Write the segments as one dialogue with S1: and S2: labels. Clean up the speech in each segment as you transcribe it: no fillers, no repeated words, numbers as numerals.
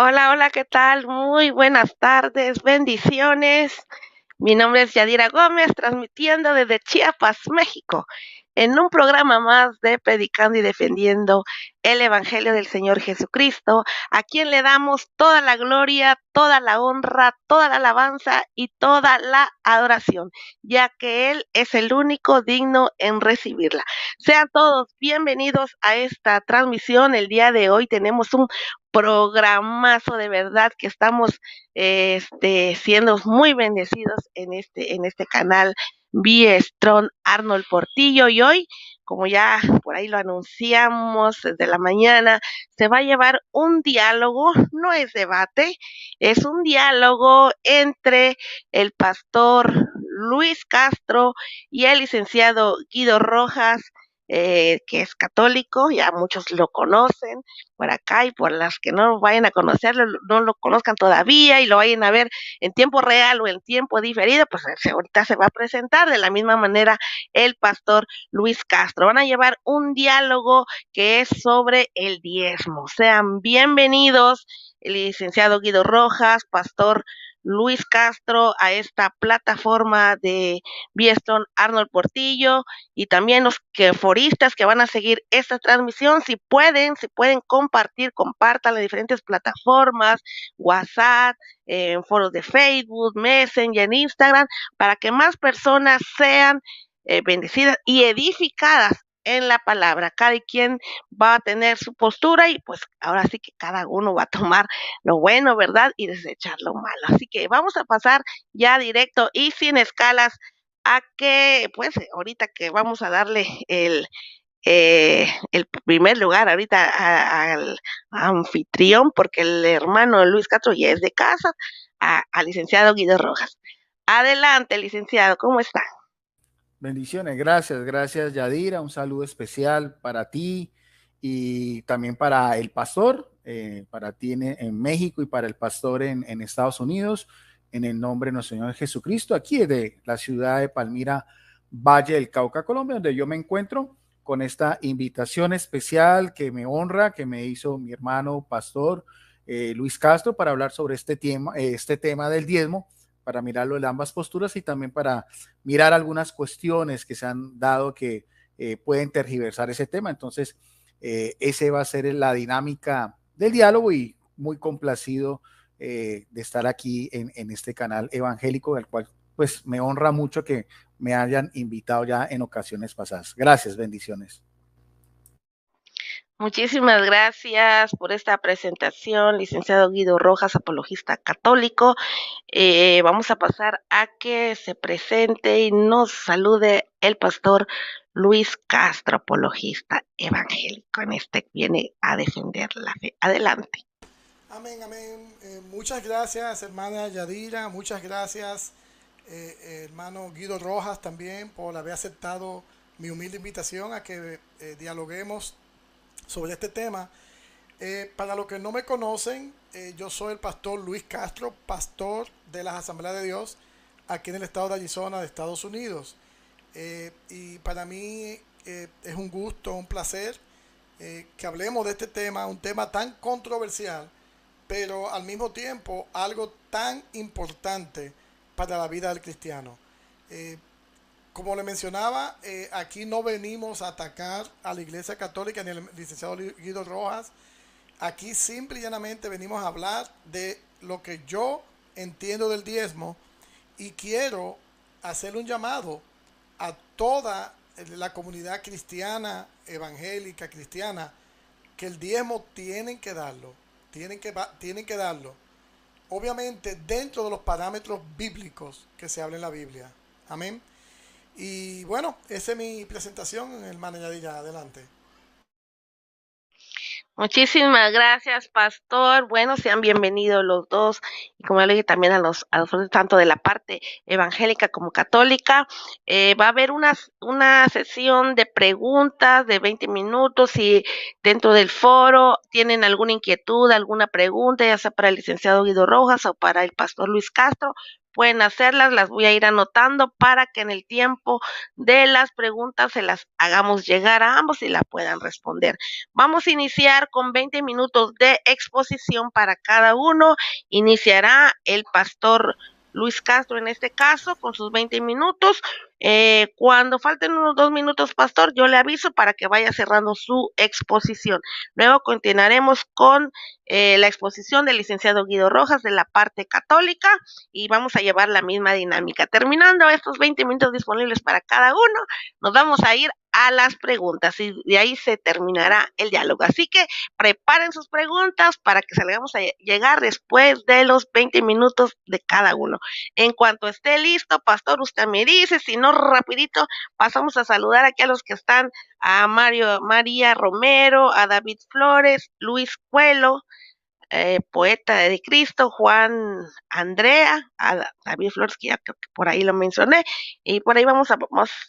S1: Hola, hola, ¿qué tal? Muy buenas tardes, bendiciones. Mi nombre es Yadira Gómez, transmitiendo desde Chiapas, México, en un programa más de Predicando y Defendiendo el Evangelio del Señor Jesucristo, a quien le damos toda la gloria, toda la honra, toda la alabanza y toda la adoración, ya que Él es el único digno en recibirla. Sean todos bienvenidos a esta transmisión. El día de hoy tenemos un programazo de verdad que estamos siendo muy bendecidos en este canal Be Strong Arnold Portillo. Y hoy, como ya por ahí lo anunciamos desde la mañana, se va a llevar un diálogo, no es debate, es un diálogo entre el pastor Luis Castro y el licenciado Guido Rojas, que es católico, ya muchos lo conocen por acá, y por las que no vayan a conocerlo, no lo conozcan todavía y lo vayan a ver en tiempo real o en tiempo diferido, pues ahorita se va a presentar de la misma manera el pastor Luis Castro. Van a llevar un diálogo que es sobre el diezmo. Sean bienvenidos, el licenciado Guido Rojas, pastor Luis Castro, a esta plataforma de Bieston Arnold Portillo, y también los que foristas que van a seguir esta transmisión. Si pueden compartir, compartan las diferentes plataformas, WhatsApp, en foros de Facebook, Messenger, en Instagram, para que más personas sean bendecidas y edificadas en la palabra. Cada quien va a tener su postura, y pues ahora sí que cada uno va a tomar lo bueno, ¿verdad? Y desechar lo malo. Así que vamos a pasar ya directo y sin escalas a que, pues, ahorita que vamos a darle el primer lugar ahorita al anfitrión, porque el hermano Luis Castro ya es de casa, al licenciado Guido Rojas. Adelante, licenciado, ¿cómo está?
S2: Bendiciones, gracias Yadira, un saludo especial para ti y también para el pastor, para ti en México y para el pastor en Estados Unidos, en el nombre de nuestro Señor Jesucristo, aquí de la ciudad de Palmira, Valle del Cauca, Colombia, donde yo me encuentro con esta invitación especial que me honra, que me hizo mi hermano pastor Luis Castro para hablar sobre este tema del diezmo, para mirarlo de ambas posturas y también para mirar algunas cuestiones que se han dado que pueden tergiversar ese tema. Entonces, ese va a ser la dinámica del diálogo y muy complacido de estar aquí en este canal evangélico, del cual pues me honra mucho que me hayan invitado ya en ocasiones pasadas. Gracias, bendiciones.
S1: Muchísimas gracias por esta presentación, licenciado Guido Rojas, apologista católico. Vamos a pasar a que se presente y nos salude el pastor Luis Castro, apologista evangélico. En este viene a defender la fe. Adelante.
S3: Amén, amén. Muchas gracias, hermana Yadira. Muchas gracias, hermano Guido Rojas, también por haber aceptado mi humilde invitación a que dialoguemos sobre este tema. Para los que no me conocen, yo soy el pastor Luis Castro, pastor de las Asambleas de Dios aquí en el estado de Arizona, de Estados Unidos. Y para mí es un gusto, un placer que hablemos de este tema, un tema tan controversial, pero al mismo tiempo algo tan importante para la vida del cristiano. Eh, Como le mencionaba, aquí no venimos a atacar a la Iglesia Católica ni al licenciado Guido Rojas. Aquí simple y llanamente venimos a hablar de lo que yo entiendo del diezmo, y quiero hacer un llamado a toda la comunidad cristiana, evangélica, cristiana, que el diezmo tienen que darlo, tienen que darlo, obviamente dentro de los parámetros bíblicos que se habla en la Biblia. Amén. Y bueno, esa es mi presentación, hermana Yadira. Adelante.
S1: Muchísimas gracias, pastor. Bueno, sean bienvenidos los dos. Y como ya le dije también a los tanto de la parte evangélica como católica, va a haber una sesión de preguntas de 20 minutos. Y dentro del foro tienen alguna inquietud, alguna pregunta, ya sea para el licenciado Guido Rojas o para el pastor Luis Castro, pueden hacerlas, las voy a ir anotando para que en el tiempo de las preguntas se las hagamos llegar a ambos y la puedan responder. Vamos a iniciar con 20 minutos de exposición para cada uno. Iniciará el pastor Luis Castro en este caso con sus 20 minutos. Cuando falten unos 2 minutos, pastor, yo le aviso para que vaya cerrando su exposición. Luego continuaremos con la exposición del licenciado Guido Rojas de la parte católica y vamos a llevar la misma dinámica. Terminando estos 20 minutos disponibles para cada uno, nos vamos a ir a las preguntas y de ahí se terminará el diálogo. Así que preparen sus preguntas para que salgamos a llegar después de los 20 minutos de cada uno. En cuanto esté listo, pastor, usted me dice, si no, rapidito pasamos a saludar aquí a los que están, a María Romero, a David Flores, Luis Cuelo, Poeta de Cristo, Juan Andrea, a David Flores, que ya creo que por ahí lo mencioné, y por ahí vamos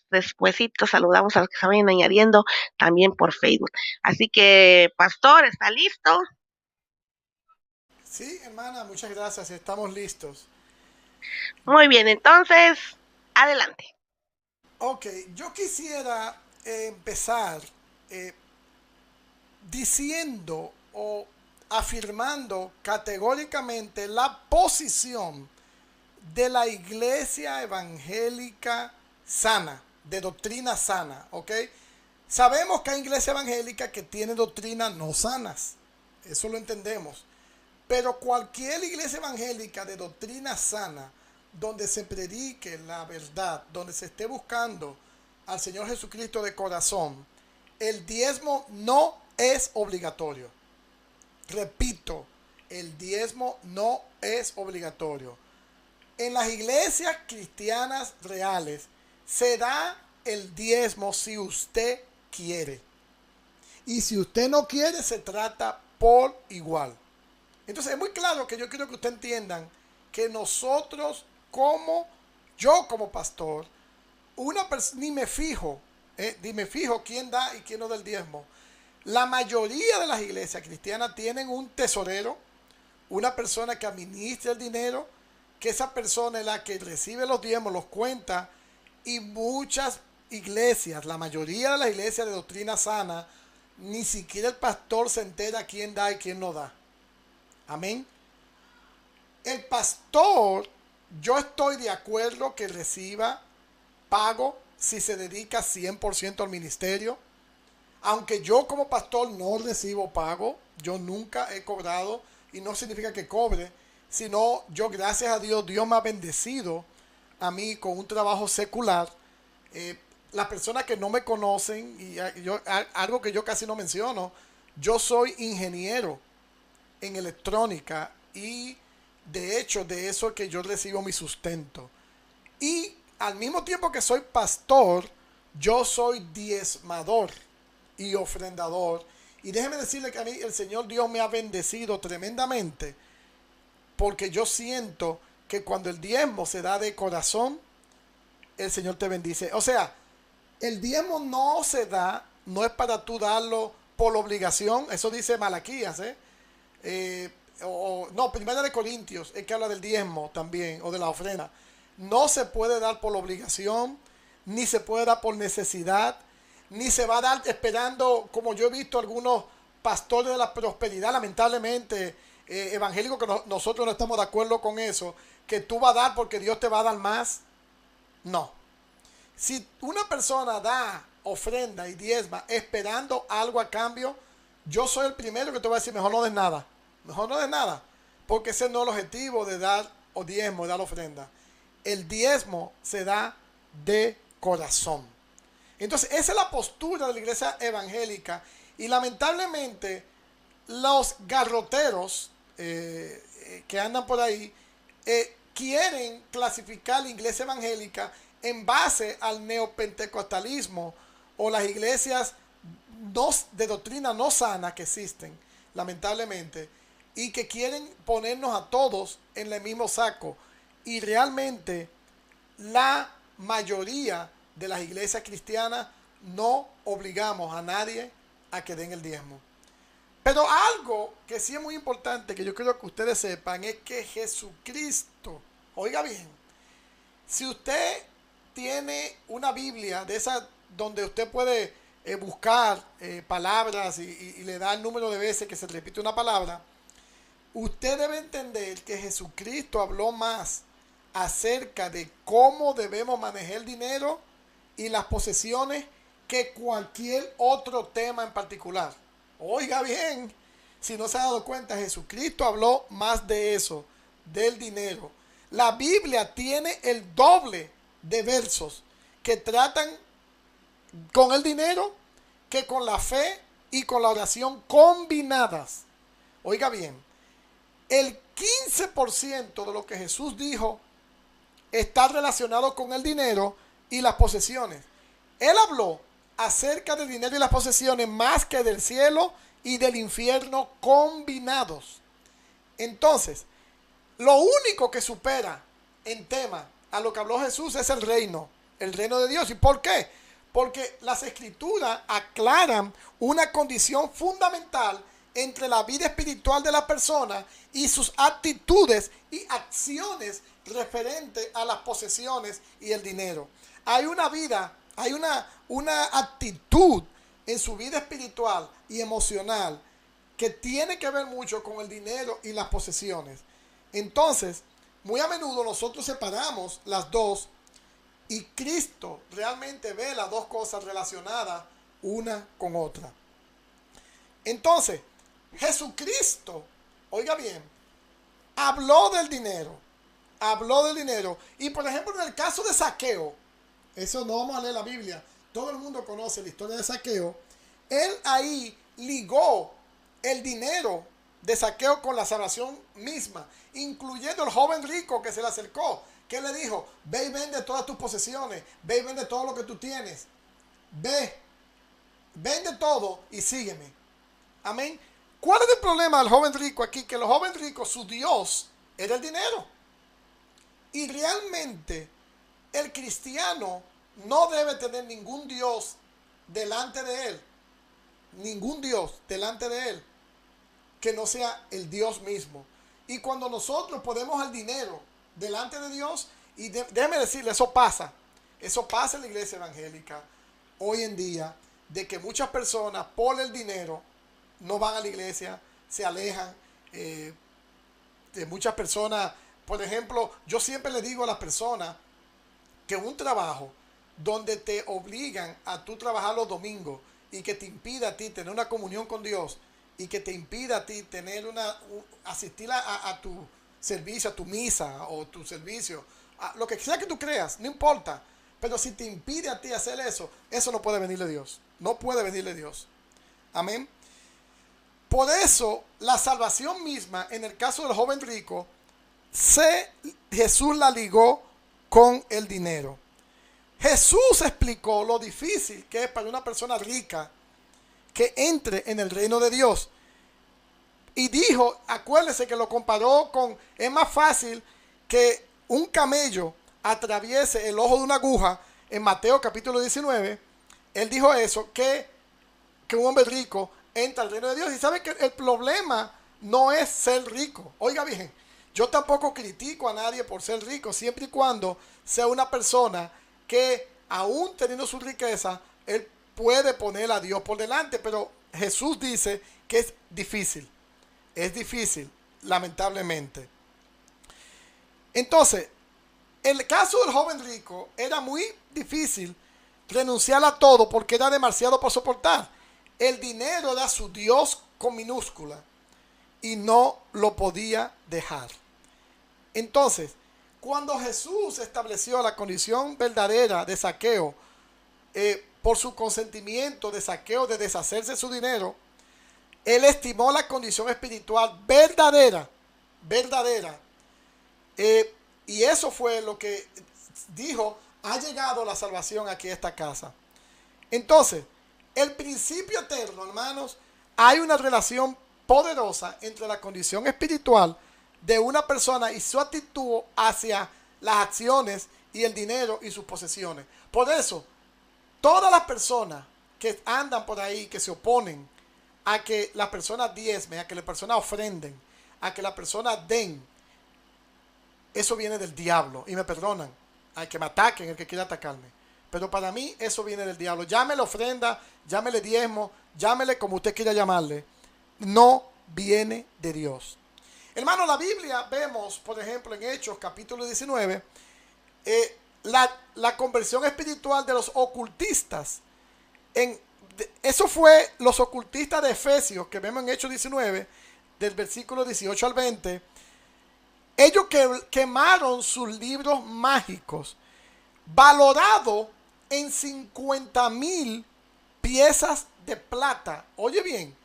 S1: despuesito, saludamos a los que se vayan añadiendo también por Facebook. Así que, pastor, ¿está listo?
S3: Sí, hermana, muchas gracias, estamos listos.
S1: Muy bien, entonces, adelante.
S3: Ok, yo quisiera empezar diciendo o afirmando categóricamente la posición de la iglesia evangélica sana, de doctrina sana, ¿ok? Sabemos que hay iglesia evangélica que tiene doctrinas no sanas, eso lo entendemos, pero cualquier iglesia evangélica de doctrina sana, donde se predique la verdad, donde se esté buscando al Señor Jesucristo de corazón, el diezmo no es obligatorio. Repito, el diezmo no es obligatorio. En las iglesias cristianas reales se da el diezmo si usted quiere. Y si usted no quiere, se trata por igual. Entonces es muy claro que yo quiero que ustedes entiendan que nosotros yo como pastor, ni me fijo quién da y quién no da el diezmo. La mayoría de las iglesias cristianas tienen un tesorero, una persona que administra el dinero, que esa persona es la que recibe los diezmos, los cuenta, y muchas iglesias, la mayoría de las iglesias de doctrina sana, ni siquiera el pastor se entera quién da y quién no da. Amén. El pastor, yo estoy de acuerdo que reciba pago si se dedica 100% al ministerio. Aunque yo como pastor no recibo pago, yo nunca he cobrado, y no significa que cobre, sino yo, gracias a Dios, Dios me ha bendecido a mí con un trabajo secular. Las personas que no me conocen, y algo que yo casi no menciono, yo soy ingeniero en electrónica y de hecho de eso es que yo recibo mi sustento. Y al mismo tiempo que soy pastor, yo soy diezmador y ofrendador. Y déjeme decirle que a mí el Señor Dios me ha bendecido tremendamente, porque yo siento que cuando el diezmo se da de corazón, el Señor te bendice. O sea, el diezmo no se da, no es para tú darlo por obligación. Eso dice Malaquías, Primera de Corintios es que habla del diezmo también, o de la ofrenda. No se puede dar por obligación, ni se puede dar por necesidad, ni se va a dar esperando, como yo he visto algunos pastores de la prosperidad, lamentablemente, evangélicos, que nosotros no estamos de acuerdo con eso, que tú vas a dar porque Dios te va a dar más. No. Si una persona da ofrenda y diezma esperando algo a cambio, yo soy el primero que te voy a decir, mejor no des nada. Mejor no des nada, porque ese no es el objetivo de dar o diezmo, de dar ofrenda. El diezmo se da de corazón. Entonces, esa es la postura de la iglesia evangélica. Y lamentablemente, los garroteros que andan por ahí quieren clasificar la iglesia evangélica en base al neopentecostalismo o las iglesias de doctrina no sana que existen, lamentablemente, y que quieren ponernos a todos en el mismo saco. Y realmente la mayoría de las iglesias cristianas no obligamos a nadie a que den el diezmo. Pero algo que sí es muy importante, que yo quiero que ustedes sepan, es que Jesucristo Oiga bien, si usted tiene una Biblia de esas donde usted puede buscar palabras y le da el número de veces que se repite una palabra, usted debe entender que Jesucristo habló más acerca de cómo debemos manejar el dinero y las posesiones que cualquier otro tema en particular. Oiga bien, si no se ha dado cuenta, Jesucristo habló más de eso, del dinero. La Biblia tiene el doble de versos que tratan con el dinero que con la fe y con la oración combinadas. Oiga bien, el 15% de lo que Jesús dijo está relacionado con el dinero y las posesiones. Él habló acerca del dinero y las posesiones más que del cielo y del infierno combinados. Entonces, lo único que supera en tema a lo que habló Jesús es el reino de Dios. ¿Y por qué? Porque las escrituras aclaran una condición fundamental entre la vida espiritual de la persona y sus actitudes y acciones referentes a las posesiones y el dinero. Hay una vida, hay una actitud en su vida espiritual y emocional que tiene que ver mucho con el dinero y las posesiones. Entonces, muy a menudo nosotros separamos las dos y Cristo realmente ve las dos cosas relacionadas una con otra. Entonces, Jesucristo, oiga bien, habló del dinero. Y por ejemplo, en el caso de Zaqueo, eso no vamos a leer la Biblia, todo el mundo conoce la historia de Zaqueo. Él ahí ligó el dinero de Zaqueo con la salvación misma, incluyendo el joven rico que se le acercó, que le dijo: ve y vende todas tus posesiones, ve y vende todo lo que tú tienes, ve, vende todo y sígueme. Amén. ¿Cuál es el problema del joven rico aquí? Que el joven rico, su Dios era el dinero. Y realmente el cristiano no debe tener ningún Dios delante de él. Ningún Dios delante de él que no sea el Dios mismo. Y cuando nosotros ponemos al dinero delante de Dios, y déjeme decirle, eso pasa en la iglesia evangélica hoy en día, de que muchas personas por el dinero no van a la iglesia, se alejan. De muchas personas, por ejemplo, yo siempre le digo a las personas que un trabajo donde te obligan a tú trabajar los domingos y que te impida a ti tener una comunión con Dios y que te impida a ti tener asistir a tu servicio, a tu misa o tu servicio, a lo que sea que tú creas, no importa, pero si te impide a ti hacer eso, eso no puede venir de Dios, no puede venir de Dios. Amén. Por eso la salvación misma, en el caso del joven rico, Jesús la ligó con el dinero. Jesús explicó lo difícil que es para una persona rica que entre en el reino de Dios. Y dijo, acuérdese que lo comparó con, es más fácil que un camello atraviese el ojo de una aguja, en Mateo capítulo 19, él dijo eso, que un hombre rico entra al reino de Dios. Y sabe que el problema no es ser rico. Oiga bien, yo tampoco critico a nadie por ser rico, siempre y cuando sea una persona que aún teniendo su riqueza, él puede poner a Dios por delante. Pero Jesús dice que es difícil, lamentablemente. Entonces, el caso del joven rico era muy difícil renunciar a todo porque era demasiado por soportar. El dinero era su Dios con minúscula y no lo podía dejar. Entonces, cuando Jesús estableció la condición verdadera de Zaqueo, por su consentimiento de Zaqueo de deshacerse de su dinero, él estimó la condición espiritual verdadera. Y eso fue lo que dijo: ha llegado la salvación aquí a esta casa. Entonces, el principio eterno, hermanos, hay una relación poderosa entre la condición espiritual de una persona y su actitud hacia las acciones y el dinero y sus posesiones. Por eso, todas las personas que andan por ahí, que se oponen a que las personas diezmen, a que las personas ofrenden, a que las personas den, eso viene del diablo. Y me perdonan al que me ataquen, el que quiera atacarme. Pero para mí eso viene del diablo. Llámele ofrenda, llámele diezmo, llámele como usted quiera llamarle. No viene de Dios. Hermano, la Biblia vemos, por ejemplo, en Hechos capítulo 19, la conversión espiritual de los ocultistas. Eso fue los ocultistas de Efesios, que vemos en Hechos 19, del versículo 18 al 20. Ellos quemaron sus libros mágicos, valorados en 50,000 piezas de plata. Oye bien.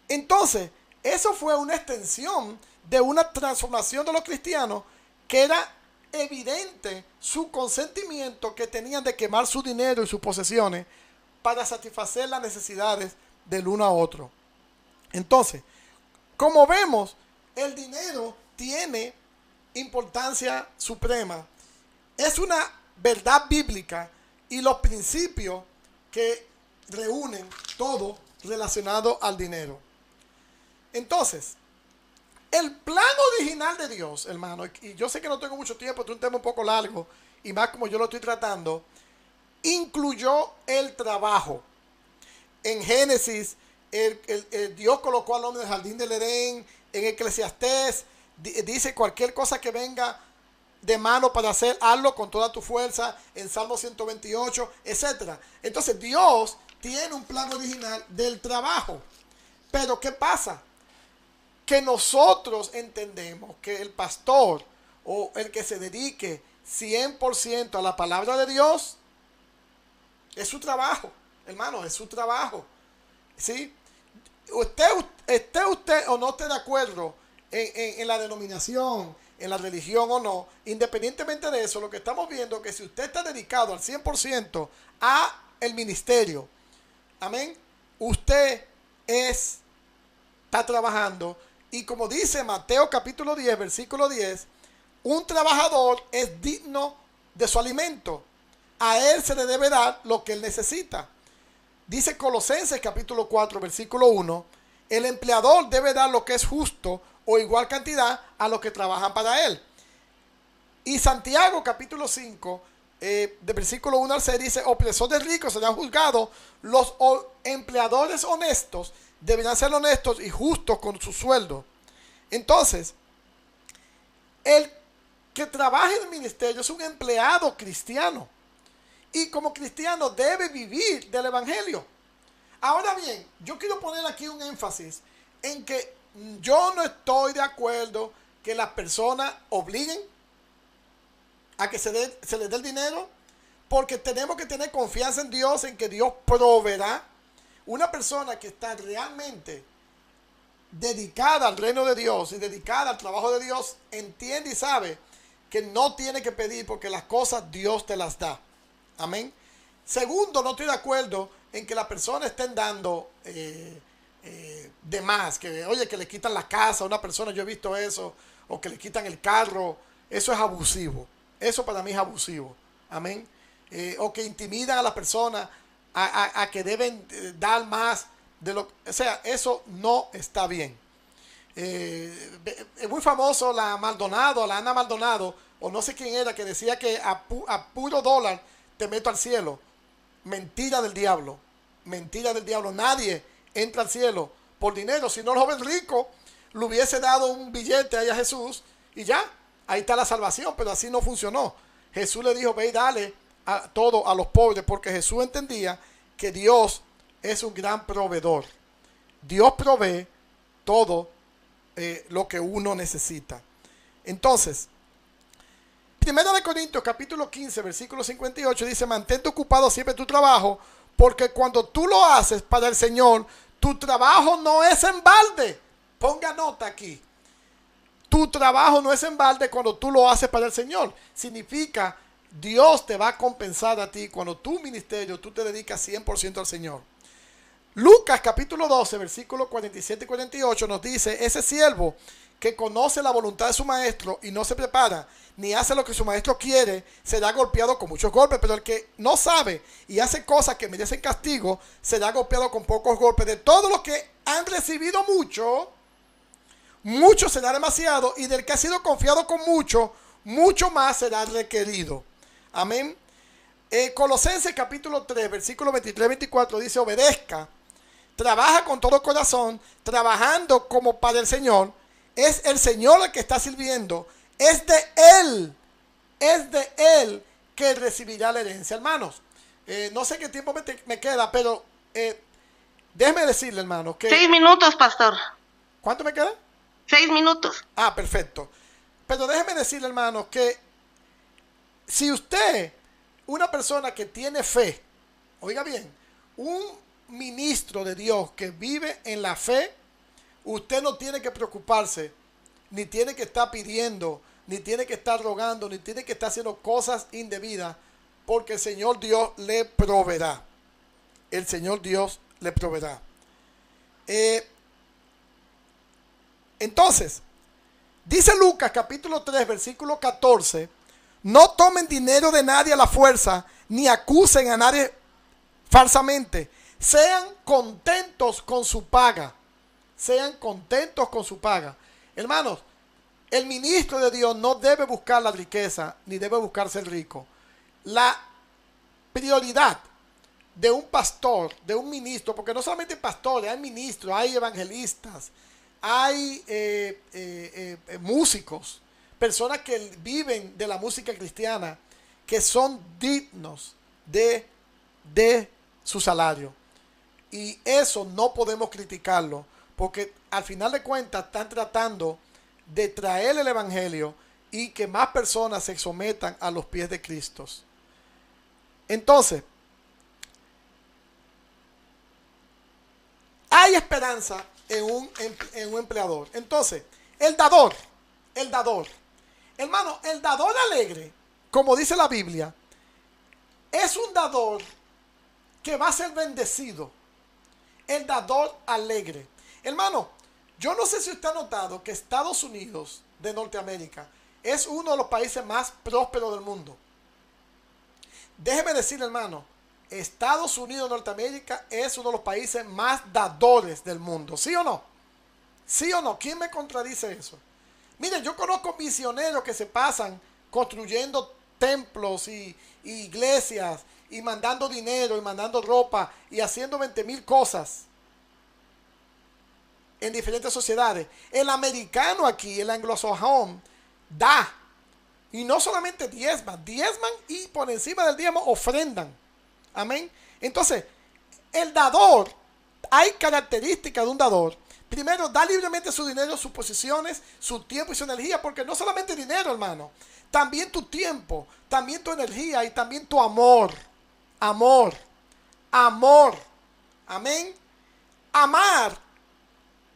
S3: Entonces, eso fue una extensión de una transformación de los cristianos, que era evidente su consentimiento que tenían de quemar su dinero y sus posesiones para satisfacer las necesidades del uno a otro. Entonces, como vemos, el dinero tiene importancia suprema. Es una verdad bíblica y los principios que reúnen todo relacionado al dinero. Entonces, el plan original de Dios, hermano, y yo sé que no tengo mucho tiempo, es un tema un poco largo, y más como yo lo estoy tratando, incluyó el trabajo. En Génesis, Dios colocó al hombre en el jardín del Edén. En Eclesiastés dice: cualquier cosa que venga de mano para hacer, hazlo con toda tu fuerza. En Salmo 128, etc. Entonces Dios tiene un plan original del trabajo. Pero ¿qué pasa? Que nosotros entendemos que el pastor o el que se dedique 100% a la palabra de Dios es su trabajo, hermano, es su trabajo. ¿Sí? Usted o no esté de acuerdo en la denominación, en la religión o no, independientemente de eso, lo que estamos viendo es que si usted está dedicado al 100% a el ministerio, amén, usted está trabajando. Y como dice Mateo capítulo 10, versículo 10, un trabajador es digno de su alimento. A él se le debe dar lo que él necesita. Dice Colosenses capítulo 4, versículo 1, el empleador debe dar lo que es justo o igual cantidad a los que trabajan para él. Y Santiago capítulo 5, de versículo 1 al 6 dice: opresor del rico será juzgado. Los empleadores honestos deberán ser honestos y justos con su sueldo. Entonces, el que trabaja en el ministerio es un empleado cristiano. Y como cristiano debe vivir del evangelio. Ahora bien, yo quiero poner aquí un énfasis en que yo no estoy de acuerdo que las personas obliguen a que se les dé el dinero, porque tenemos que tener confianza en Dios, en que Dios proveerá. Una persona que está realmente dedicada al reino de Dios y dedicada al trabajo de Dios, entiende y sabe que no tiene que pedir, porque las cosas Dios te las da. Amén. Segundo, no estoy de acuerdo en que las personas estén dando de más, que oye, que le quitan la casa a una persona, yo he visto eso, o que le quitan el carro. Eso es abusivo. Eso para mí es abusivo. Amén. O que intimidan a las personas a que deben dar más de lo, o sea, eso no está bien. Es muy famoso la Ana Maldonado, o no sé quién era, que decía que a puro dólar te meto al cielo. Mentira del diablo. Mentira del diablo. Nadie entra al cielo por dinero. Si no, el joven rico le hubiese dado un billete ahí a Jesús y ya, ahí está la salvación. Pero así no funcionó. Jesús le dijo: ve y dale a todo a los pobres, porque Jesús entendía que Dios es un gran proveedor. Dios provee todo lo que uno necesita. Entonces, 1 Corintios capítulo 15, versículo 58 dice: mantente ocupado siempre tu trabajo, porque cuando tú lo haces para el Señor, tu trabajo no es en balde. Ponga nota aquí. Tu trabajo no es en balde cuando tú lo haces para el Señor. Significa, Dios te va a compensar a ti cuando tu ministerio, tú te dedicas 100% al Señor. Lucas capítulo 12, versículos 47 y 48 nos dice: ese siervo que conoce la voluntad de su maestro y no se prepara, ni hace lo que su maestro quiere, será golpeado con muchos golpes. Pero el que no sabe y hace cosas que merecen castigo, será golpeado con pocos golpes. De todos los que han recibido mucho, mucho será demasiado, y del que ha sido confiado con mucho, mucho más será requerido. Amén. Colosenses capítulo 3, versículo 23-24 dice: obedezca, trabaja con todo corazón, trabajando como para el Señor. Es el Señor el que está sirviendo. Es de Él que recibirá la herencia. Hermanos, no sé qué tiempo me queda, pero déjeme decirle, hermano, que...
S1: 6 minutos, pastor.
S3: ¿Cuánto me queda?
S1: 6 minutos.
S3: Ah, perfecto. Pero déjeme decirle, hermano, que si usted, una persona que tiene fe, oiga bien, un ministro de Dios que vive en la fe, usted no tiene que preocuparse, ni tiene que estar pidiendo, ni tiene que estar rogando, ni tiene que estar haciendo cosas indebidas, porque el Señor Dios le proveerá. El Señor Dios le proveerá. Entonces, dice Lucas capítulo 3, versículo 14, no tomen dinero de nadie a la fuerza, ni acusen a nadie falsamente. Sean contentos con su paga. Sean contentos con su paga. Hermanos, el ministro de Dios no debe buscar la riqueza, ni debe buscar ser rico. La prioridad de un pastor, de un ministro, porque no solamente pastores, hay ministros, hay evangelistas, hay músicos, personas que viven de la música cristiana, que son dignos de su salario. Y eso no podemos criticarlo, porque al final de cuentas están tratando de traer el evangelio y que más personas se sometan a los pies de Cristo. Entonces, hay esperanza en un empleador. Entonces, el dador. Hermano, el dador alegre, como dice la Biblia, es un dador que va a ser bendecido. El dador alegre. Hermano, yo no sé si usted ha notado que Estados Unidos de Norteamérica es uno de los países más prósperos del mundo. Déjeme decirle, hermano, Estados Unidos de Norteamérica es uno de los países más dadores del mundo. ¿Sí o no? ¿Sí o no? ¿Quién me contradice eso? Miren, yo conozco misioneros que se pasan construyendo templos y iglesias y mandando dinero y mandando ropa y haciendo 20,000 cosas en diferentes sociedades. El americano aquí, el anglosajón, da. Y no solamente diezman y por encima del diezmo ofrendan. Amén. Entonces, el dador, hay características de un dador. Primero, da libremente su dinero, sus posesiones, su tiempo y su energía, porque no solamente dinero, hermano, también tu tiempo, también tu energía y también tu amor. Amor. Amén. Amar.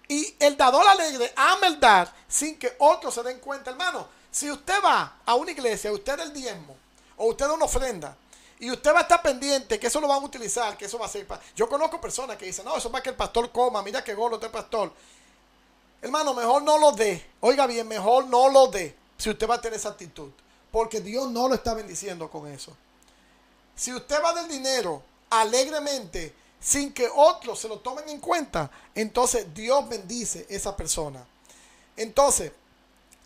S3: Y el dador alegre ama el dar sin que otros se den cuenta, hermano. Si usted va a una iglesia, usted da el diezmo, o usted da una ofrenda, y usted va a estar pendiente que eso lo van a utilizar, que eso va a ser para... Yo conozco personas que dicen, no, eso es para que el pastor coma, mira qué golo este pastor. Hermano, mejor no lo dé. Oiga bien, mejor no lo dé si usted va a tener esa actitud, porque Dios no lo está bendiciendo con eso. Si usted va a dar dinero alegremente, sin que otros se lo tomen en cuenta, entonces Dios bendice a esa persona. Entonces,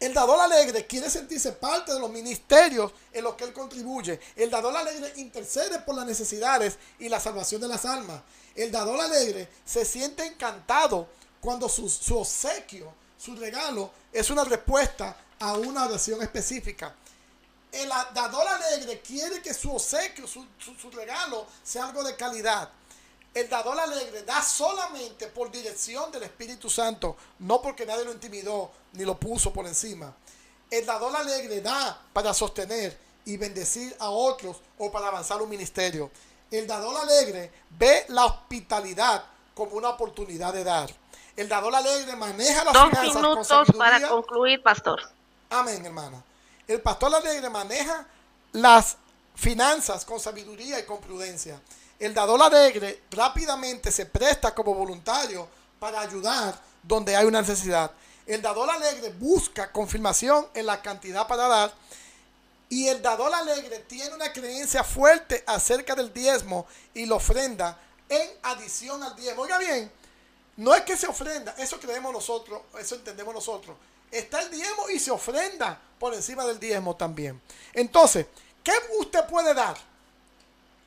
S3: el dador alegre quiere sentirse parte de los ministerios en los que él contribuye. El dador alegre intercede por las necesidades y la salvación de las almas. El dador alegre se siente encantado cuando su obsequio, su regalo, es una respuesta a una oración específica. El dador alegre quiere que su obsequio, su regalo, sea algo de calidad. El dador alegre da solamente por dirección del Espíritu Santo, no porque nadie lo intimidó ni lo puso por encima. El dador alegre da para sostener y bendecir a otros o para avanzar un ministerio. El dador alegre ve la hospitalidad como una oportunidad de dar. El dador alegre maneja las finanzas con
S1: 2 minutos
S3: sabiduría.
S1: para concluir, pastor.
S3: Amén, hermana. El pastor alegre maneja las finanzas con sabiduría y con prudencia. El dador alegre rápidamente se presta como voluntario para ayudar donde hay una necesidad. El dador alegre busca confirmación en la cantidad para dar. Y el dador alegre tiene una creencia fuerte acerca del diezmo y la ofrenda en adición al diezmo. Oiga bien, No es que se ofrenda, eso creemos nosotros, eso entendemos nosotros. Está el diezmo y se ofrenda por encima del diezmo también. Entonces, ¿qué usted puede dar?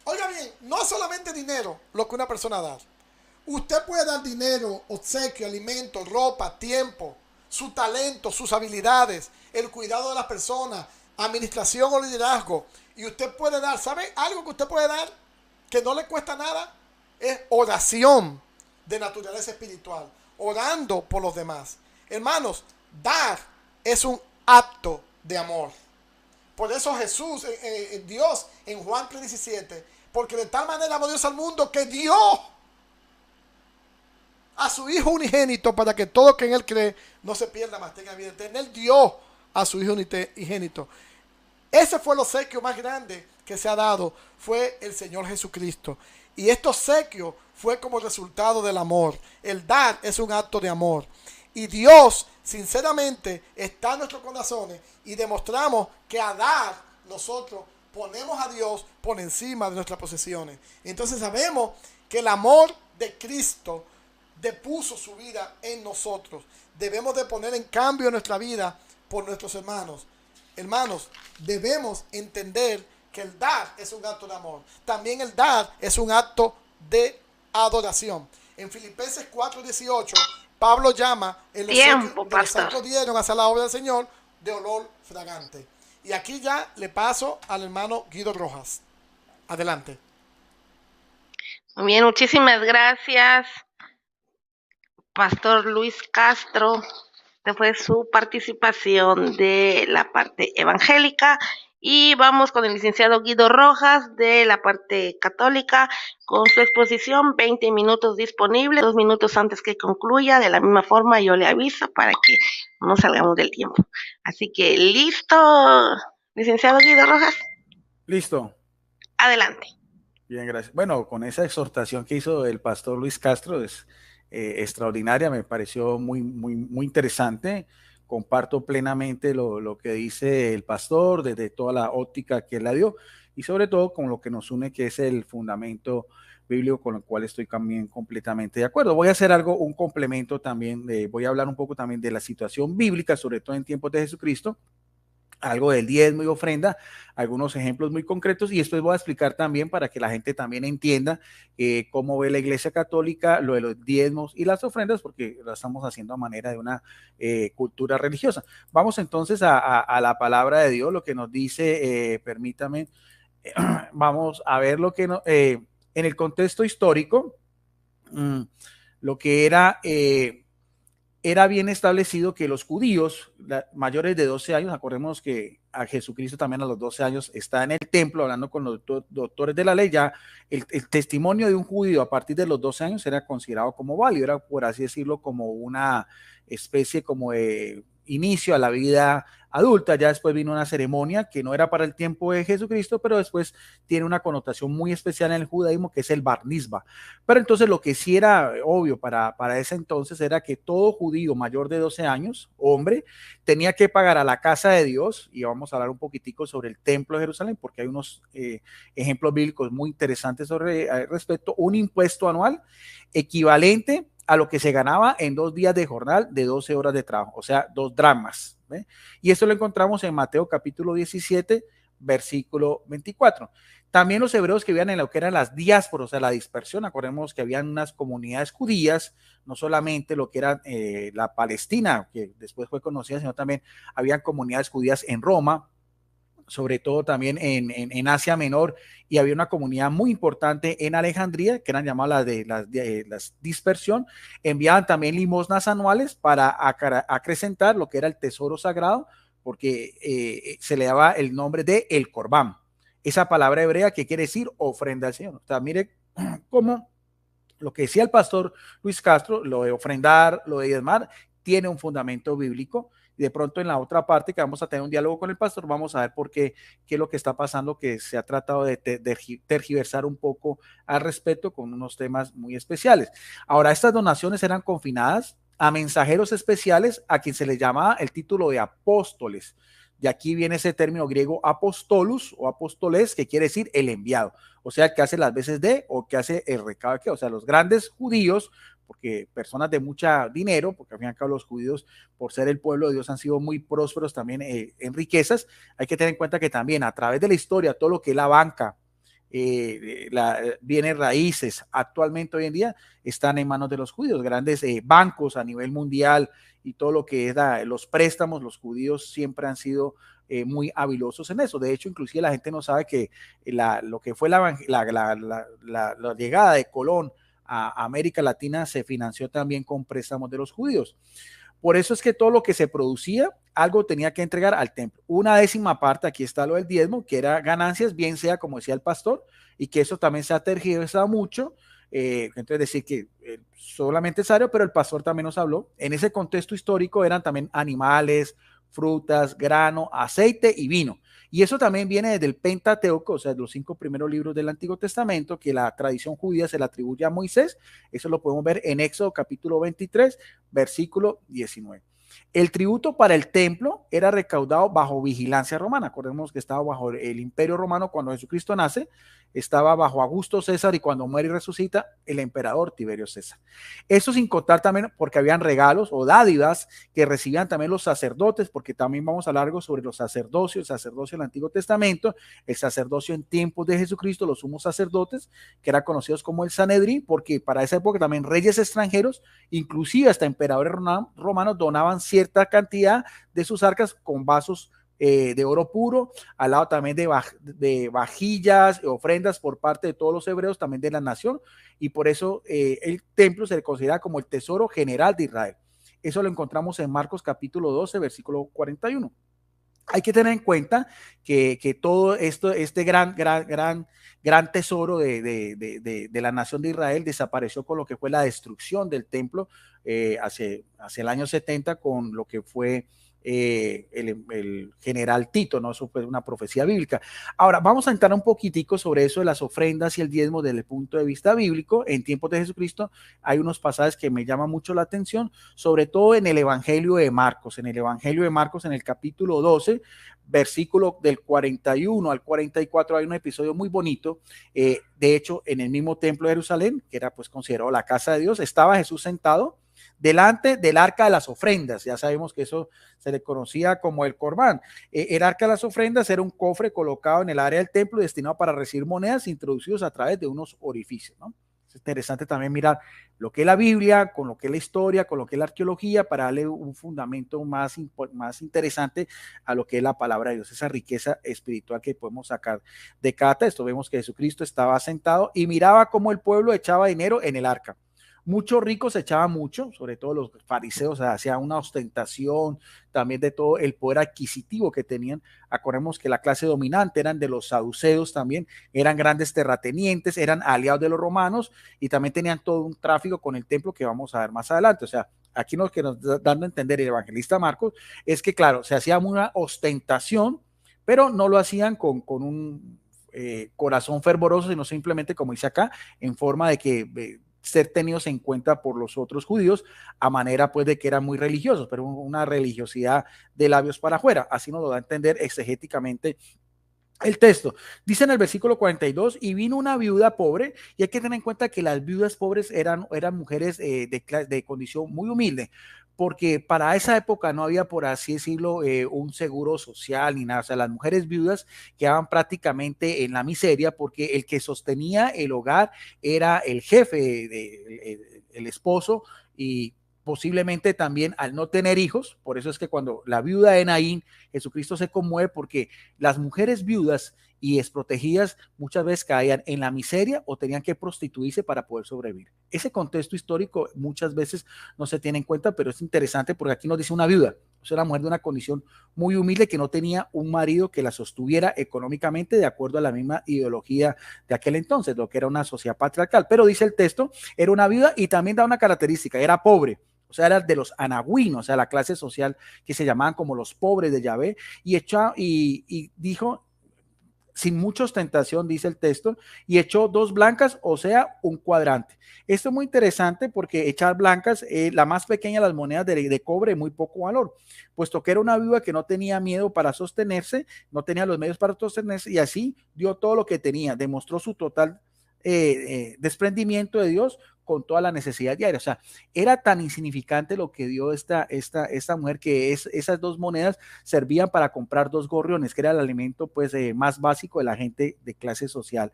S3: Oiga bien, no solamente dinero lo que una persona da. Usted puede dar dinero, obsequio, alimento, ropa, tiempo, su talento, sus habilidades, el cuidado de las personas, administración o liderazgo. Y usted puede dar, ¿sabe algo que usted puede dar que no le cuesta nada? Es oración de naturaleza espiritual, orando por los demás. Hermanos, dar es un acto de amor. Por eso Jesús, Dios, en Juan 3:17, porque de tal manera amó Dios al mundo que dio a su Hijo unigénito para que todo que en Él cree no se pierda, mas tenga vida eterna. Él dio a su Hijo unigénito. Ese fue el obsequio más grande que se ha dado, fue el Señor Jesucristo. Y este obsequio fue como resultado del amor. El dar es un acto de amor. Y Dios, sinceramente, está en nuestros corazones y demostramos que a dar nosotros ponemos a Dios por encima de nuestras posesiones. Entonces sabemos que el amor de Cristo depuso su vida en nosotros. Debemos de poner en cambio nuestra vida por nuestros hermanos. Hermanos, debemos entender que el dar es un acto de amor. También el dar es un acto de adoración. En Filipenses 4:18, Pablo llama el obsequio que los santos dieron hacia la obra del Señor de olor fragante. Y aquí ya le paso al hermano Guido Rojas. Adelante.
S1: Muy bien, muchísimas gracias, Pastor Luis Castro. Esta fue su participación de la parte evangélica. Y vamos con el licenciado Guido Rojas de la parte católica con su exposición, 20 minutos disponibles, 2 minutos antes que concluya. De la misma forma yo le aviso para que no salgamos del tiempo. Así que, ¿listo, licenciado Guido Rojas?
S2: Listo.
S1: Adelante.
S2: Bien, gracias. Bueno, con esa exhortación que hizo el pastor Luis Castro es extraordinaria, me pareció muy interesante. Comparto plenamente lo que dice el pastor desde toda la óptica que él la dio y sobre todo con lo que nos une, que es el fundamento bíblico con el cual estoy también completamente de acuerdo. Voy a hacer un complemento también, voy a hablar un poco también de la situación bíblica, sobre todo en tiempos de Jesucristo, algo del diezmo y ofrenda, algunos ejemplos muy concretos, y después voy a explicar también para que la gente también entienda cómo ve la Iglesia Católica lo de los diezmos y las ofrendas, porque lo estamos haciendo a manera de una cultura religiosa. Vamos entonces a la palabra de Dios, lo que nos dice, permítame, vamos a ver lo que en el contexto histórico, lo que era bien establecido que los judíos mayores de 12 años, acordemos que a Jesucristo también a los 12 años está en el templo hablando con los doctores de la ley, ya el testimonio de un judío a partir de los 12 años era considerado como válido, era por así decirlo como una especie como de inicio a la vida adulta. Ya después vino una ceremonia que no era para el tiempo de Jesucristo, pero después tiene una connotación muy especial en el judaísmo, que es el bar mitzvah. Pero entonces lo que sí era obvio para ese entonces era que todo judío mayor de 12 años, hombre, tenía que pagar a la casa de Dios, y vamos a hablar un poquitico sobre el templo de Jerusalén, porque hay unos ejemplos bíblicos muy interesantes sobre respecto, un impuesto anual equivalente a lo que se ganaba en 2 días de jornal de 12 horas de trabajo, o sea, 2 dramas. ¿Ve? Y esto lo encontramos en Mateo capítulo 17, versículo 24. También los hebreos que vivían en lo que eran las diásporas, o sea, la dispersión, acordemos que habían unas comunidades judías, no solamente lo que era la Palestina, que después fue conocida, sino también habían comunidades judías en Roma, sobre todo también en Asia Menor, y había una comunidad muy importante en Alejandría, que eran llamadas las dispersión. Enviaban también limosnas anuales para acrecentar lo que era el tesoro sagrado, porque se le daba el nombre de el corbán, esa palabra hebrea que quiere decir ofrenda al Señor. O sea, mire cómo lo que decía el pastor Luis Castro, lo de ofrendar, lo de diezmar, tiene un fundamento bíblico. Y de pronto en la otra parte que vamos a tener un diálogo con el pastor, vamos a ver por qué es lo que está pasando, que se ha tratado de tergiversar un poco al respecto con unos temas muy especiales. Ahora, estas donaciones eran confinadas a mensajeros especiales, a quien se les llamaba el título de apóstoles. De aquí viene ese término griego apostolus o apóstoles, que quiere decir el enviado, o sea, el que hace las veces de, o que hace el recado de, o sea, los grandes judíos porque personas de mucho dinero, porque al fin y al cabo los judíos, por ser el pueblo de Dios, han sido muy prósperos también en riquezas. Hay que tener en cuenta que también a través de la historia, todo lo que es la banca, bienes raíces, actualmente hoy en día están en manos de los judíos, grandes bancos a nivel mundial y todo lo que es los préstamos, los judíos siempre han sido muy habilosos en eso. De hecho, inclusive la gente no sabe que lo que fue la llegada de Colón a América Latina se financió también con préstamos de los judíos. Por eso es que todo lo que se producía, algo tenía que entregar al templo. Una décima parte, aquí está lo del diezmo, que era ganancias, bien sea como decía el pastor, y que eso también se ha tergiversado mucho. Entonces decir que solamente es necesario, pero el pastor también nos habló. En ese contexto histórico eran también animales, frutas, grano, aceite y vino. Y eso también viene desde el Pentateuco, o sea, de los 5 primeros libros del Antiguo Testamento, que la tradición judía se le atribuye a Moisés. Eso lo podemos ver en Éxodo capítulo 23, versículo 19. El tributo para el templo era recaudado bajo vigilancia romana. Acordemos que estaba bajo el imperio romano cuando Jesucristo nace, estaba bajo Augusto César y cuando muere y resucita el emperador Tiberio César. Eso sin contar también porque habían regalos o dádivas que recibían también los sacerdotes, porque también vamos a hablar algo sobre los sacerdocios, el sacerdocio del Antiguo Testamento, el sacerdocio en tiempos de Jesucristo, los sumos sacerdotes, que eran conocidos como el Sanedrín, porque para esa época también reyes extranjeros, inclusive hasta emperadores romanos, donaban cierta cantidad de sus arcas con vasos de oro puro, al lado también de vajillas, ofrendas por parte de todos los hebreos, también de la nación, y por eso el templo se le considera como el tesoro general de Israel. Eso lo encontramos en Marcos capítulo 12, versículo 41. Hay que tener en cuenta que todo esto, este gran tesoro de la nación de Israel desapareció con lo que fue la destrucción del templo hacia el año 70 con lo que fue el general Tito, ¿no? Eso fue una profecía bíblica. Ahora, vamos a entrar un poquitico sobre eso de las ofrendas y el diezmo desde el punto de vista bíblico. En tiempos de Jesucristo hay unos pasajes que me llaman mucho la atención, sobre todo en el Evangelio de Marcos. En el Evangelio de Marcos, en el capítulo 12, versículo del 41 al 44, hay un episodio muy bonito. De hecho, en el mismo templo de Jerusalén, que era pues considerado la casa de Dios, estaba Jesús sentado delante del arca de las ofrendas. Ya sabemos que eso se le conocía como el Corbán. El arca de las ofrendas era un cofre colocado en el área del templo destinado para recibir monedas introducidos a través de unos orificios, ¿no? Es interesante también mirar lo que es la Biblia, con lo que es la historia, con lo que es la arqueología, para darle un fundamento más interesante a lo que es la palabra de Dios, esa riqueza espiritual que podemos sacar de cada texto. Vemos que Jesucristo estaba sentado y miraba cómo el pueblo echaba dinero en el arca. Muchos ricos echaban mucho, sobre todo los fariseos, o sea, hacían una ostentación también de todo el poder adquisitivo que tenían. Acordemos que la clase dominante eran de los saduceos también, eran grandes terratenientes, eran aliados de los romanos y también tenían todo un tráfico con el templo que vamos a ver más adelante. O sea, aquí lo que nos da dando a entender el evangelista Marcos es que, claro, se hacía una ostentación, pero no lo hacían con un corazón fervoroso, sino simplemente, como dice acá, en forma de que ser tenidos en cuenta por los otros judíos a manera pues de que eran muy religiosos, pero una religiosidad de labios para afuera. Así nos lo da a entender exegéticamente el texto. Dice en el versículo 42, y vino una viuda pobre, y hay que tener en cuenta que las viudas pobres eran mujeres de condición muy humilde, porque para esa época no había, por así decirlo, un seguro social ni nada. O sea, las mujeres viudas quedaban prácticamente en la miseria porque el que sostenía el hogar era el jefe, el esposo, y posiblemente también al no tener hijos. Por eso es que cuando la viuda de Naín, Jesucristo se conmueve porque las mujeres viudas y desprotegidas muchas veces caían en la miseria o tenían que prostituirse para poder sobrevivir. Ese contexto histórico muchas veces no se tiene en cuenta, pero es interesante porque aquí nos dice una viuda, o sea, una mujer de una condición muy humilde que no tenía un marido que la sostuviera económicamente de acuerdo a la misma ideología de aquel entonces, lo que era una sociedad patriarcal. Pero dice el texto, era una viuda y también da una característica, era pobre. O sea, era de los anagüinos, o sea, la clase social que se llamaban como los pobres de Yahvé, y dijo, sin mucha ostentación, dice el texto, y echó 2 blancas, o sea, un cuadrante. Esto es muy interesante porque echar blancas, la más pequeña de las monedas de cobre, muy poco valor, puesto que era una viuda que no tenía miedo para sostenerse, no tenía los medios para sostenerse, y así dio todo lo que tenía, demostró su total desprendimiento de Dios con toda la necesidad diaria. O sea, era tan insignificante lo que dio esta mujer que esas 2 monedas servían para comprar 2 gorriones, que era el alimento pues más básico de la gente de clase social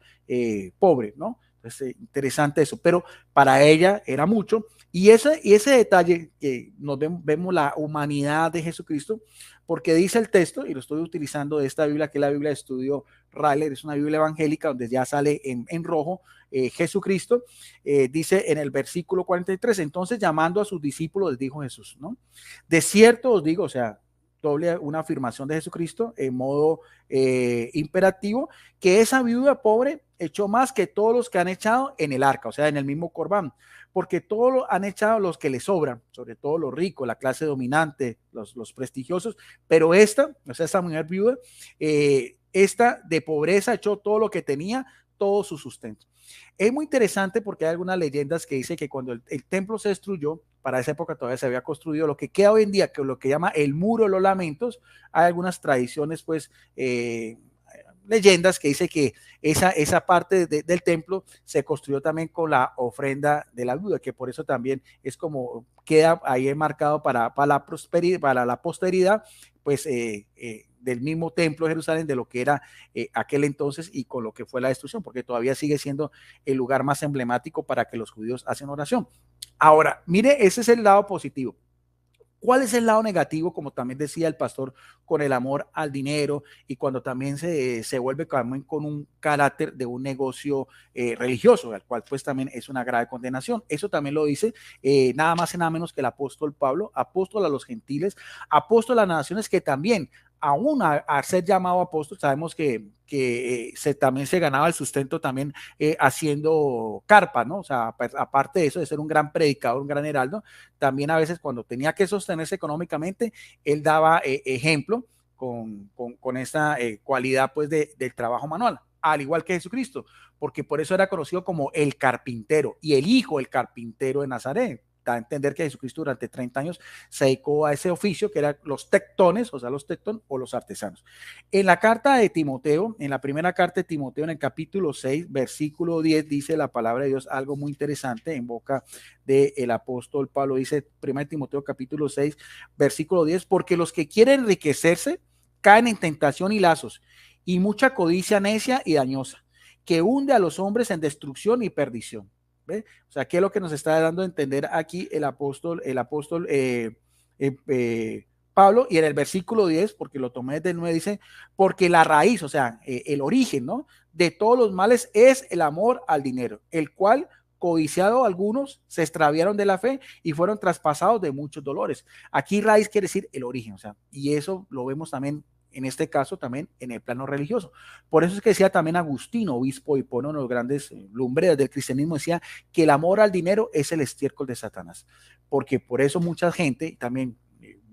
S2: pobre, ¿no? Entonces, interesante eso, pero para ella era mucho. Y ese detalle que vemos la humanidad de Jesucristo, porque dice el texto, y lo estoy utilizando de esta Biblia, que es la Biblia de Estudio Raller, es una Biblia evangélica donde ya sale en rojo Jesucristo, dice en el versículo 43, entonces llamando a sus discípulos les dijo Jesús, ¿no? De cierto os digo, o sea, doble una afirmación de Jesucristo en modo imperativo, que esa viuda pobre echó más que todos los que han echado en el arca, o sea, en el mismo Corbán, porque todos lo han echado los que les sobran, sobre todo los ricos, la clase dominante, los prestigiosos, pero esta, o sea, esta mujer viuda, esta de pobreza echó todo lo que tenía, todo su sustento. Es muy interesante porque hay algunas leyendas que dicen que cuando el templo se destruyó, para esa época todavía se había construido lo que queda hoy en día, que lo que llama el muro de los lamentos. Hay algunas tradiciones, pues, leyendas que dice que esa parte del templo se construyó también con la ofrenda de la viuda, que por eso también es como queda ahí enmarcado para la prosperidad, para la posteridad, pues del mismo templo de Jerusalén, de lo que era aquel entonces y con lo que fue la destrucción, porque todavía sigue siendo el lugar más emblemático para que los judíos hacen oración. Ahora, mire, ese es el lado positivo. ¿Cuál es el lado negativo? Como también decía el pastor, con el amor al dinero y cuando también se vuelve con un carácter de un negocio religioso, al cual pues también es una grave condenación. Eso también lo dice nada más y nada menos que el apóstol Pablo, apóstol a los gentiles, apóstol a las naciones, que también aún a ser llamado apóstol, sabemos que también se ganaba el sustento también haciendo carpa, ¿no? O sea, aparte de eso, de ser un gran predicador, un gran heraldo, también a veces cuando tenía que sostenerse económicamente, él daba ejemplo con esta cualidad pues del trabajo manual, al igual que Jesucristo, porque por eso era conocido como el carpintero y el hijo del carpintero de Nazaret. Da a entender que Jesucristo durante 30 años se dedicó a ese oficio que eran los tectones, o sea, los tectón o los artesanos. En la carta de Timoteo, en la primera carta de Timoteo, en el capítulo 6, versículo 10, dice la palabra de Dios algo muy interesante en boca del apóstol Pablo. Dice 1 Timoteo capítulo 6, versículo 10, porque los que quieren enriquecerse caen en tentación y lazos y mucha codicia necia y dañosa, que hunde a los hombres en destrucción y perdición. ¿Ve? O sea, ¿qué es lo que nos está dando a entender aquí el apóstol Pablo? Y en el versículo 10, porque lo tomé desde el 9, dice, porque la raíz, o sea, el origen, ¿no?, de todos los males es el amor al dinero, el cual, codiciado algunos, se extraviaron de la fe y fueron traspasados de muchos dolores. Aquí raíz quiere decir el origen, o sea, y eso lo vemos también en este caso también en el plano religioso. Por eso es que decía también Agustino, obispo y uno de los grandes lumbreras del cristianismo, decía que el amor al dinero es el estiércol de Satanás, porque por eso mucha gente también